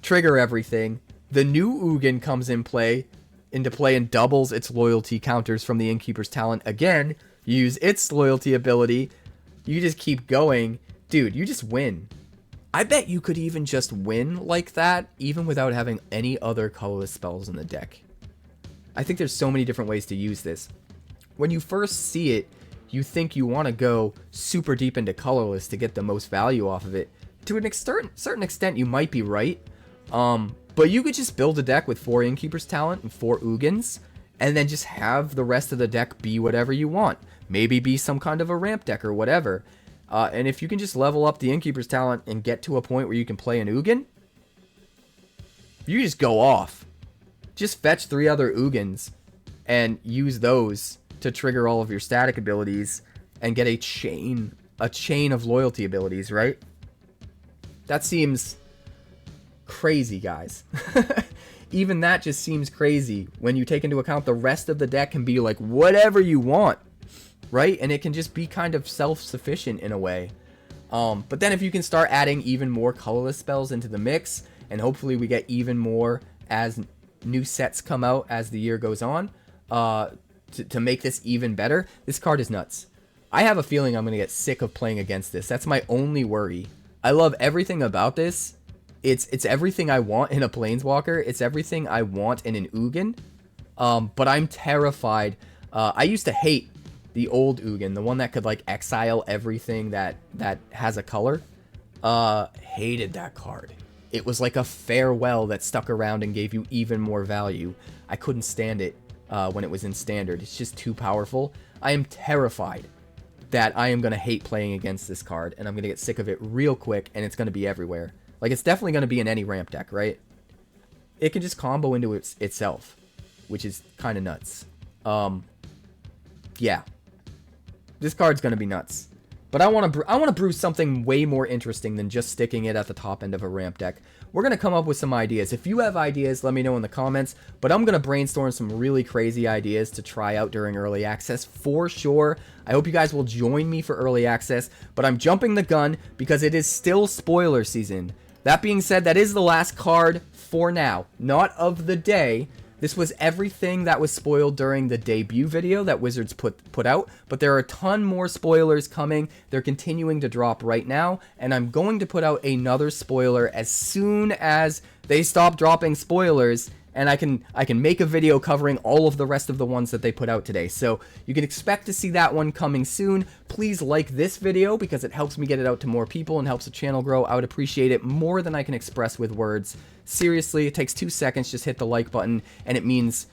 trigger everything, the new Ugin comes into play and doubles its loyalty counters from the Innkeeper's Talent again, use its loyalty ability, you just keep going. Dude, you just win. I bet you could even just win like that, even without having any other colorless spells in the deck. I think there's so many different ways to use this. When you first see it, you think you want to go super deep into colorless to get the most value off of it. To a certain extent, you might be right. But you could just build a deck with 4 Innkeeper's Talent and 4 Ugins, and then just have the rest of the deck be whatever you want. Maybe be some kind of a ramp deck or whatever. And if you can just level up the Innkeeper's Talent and get to a point where you can play an Ugin, you just go off. Just fetch 3 other Ugins and use those to trigger all of your static abilities and get a chain of loyalty abilities, right? That seems crazy, guys. Even that just seems crazy when you take into account the rest of the deck can be like whatever you want, right? And it can just be kind of self-sufficient in a way. But then if you can start adding even more colorless spells into the mix, and hopefully we get even more as new sets come out as the year goes on, to make this even better, this card is nuts. I have a feeling I'm going to get sick of playing against this. That's my only worry. I love everything about this. It's everything I want in a Planeswalker. It's everything I want in an Ugin. But I'm terrified. I used to hate the old Ugin, the one that could like exile everything that has a color. Hated that card. It was like a farewell that stuck around and gave you even more value. I couldn't stand it when it was in standard. It's just too powerful. I am terrified that I am going to hate playing against this card, and I'm going to get sick of it real quick, and it's going to be everywhere. Like, it's definitely going to be in any ramp deck, right? It can just combo into itself, which is kind of nuts. Yeah. This card's going to be nuts. But I want to brew something way more interesting than just sticking it at the top end of a ramp deck. We're going to come up with some ideas. If you have ideas, let me know in the comments. But I'm going to brainstorm some really crazy ideas to try out during early access for sure. I hope you guys will join me for early access. But I'm jumping the gun because it is still spoiler season. That being said, that is the last card for now. Not of the day. This was everything that was spoiled during the debut video that Wizards put out, but there are a ton more spoilers coming. They're continuing to drop right now, and I'm going to put out another spoiler as soon as they stop dropping spoilers, and I can make a video covering all of the rest of the ones that they put out today. So you can expect to see that one coming soon. Please like this video because it helps me get it out to more people and helps the channel grow. I would appreciate it more than I can express with words. Seriously, it takes 2 seconds. Just hit the like button, and it means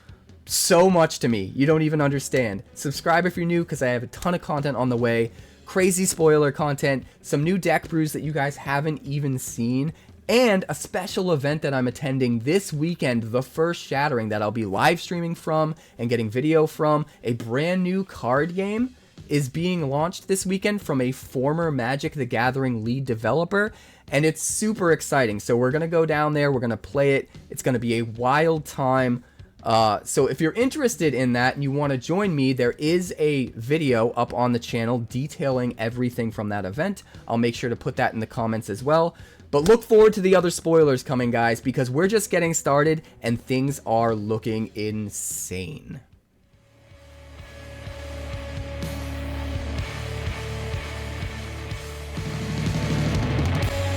so much to me. You don't even understand. Subscribe if you're new because I have a ton of content on the way. Crazy spoiler content, some new deck brews that you guys haven't even seen, and a special event that I'm attending this weekend, the first Shattering, that I'll be live streaming from and getting video from. A brand new card game is being launched this weekend from a former Magic the Gathering lead developer, and it's super exciting. So we're going to go down there, we're going to play it. It's going to be a wild time. So if you're interested in that and you want to join me, there is a video up on the channel detailing everything from that event. I'll make sure to put that in the comments as well. But look forward to the other spoilers coming, guys, because we're just getting started and things are looking insane.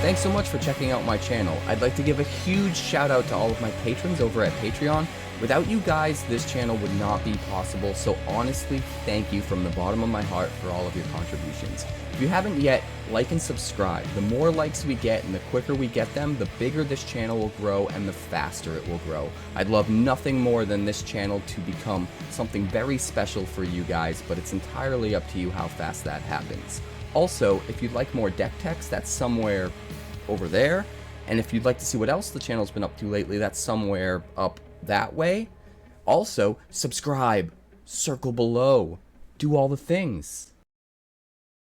Thanks so much for checking out my channel. I'd like to give a huge shout out to all of my patrons over at Patreon. Without you guys, this channel would not be possible, so honestly, thank you from the bottom of my heart for all of your contributions. If you haven't yet, like and subscribe. The more likes we get and the quicker we get them, the bigger this channel will grow and the faster it will grow. I'd love nothing more than this channel to become something very special for you guys, but it's entirely up to you how fast that happens. Also, if you'd like more deck text, that's somewhere over there. And if you'd like to see what else the channel's been up to lately, that's somewhere up that way. Also, subscribe, circle below, do all the things.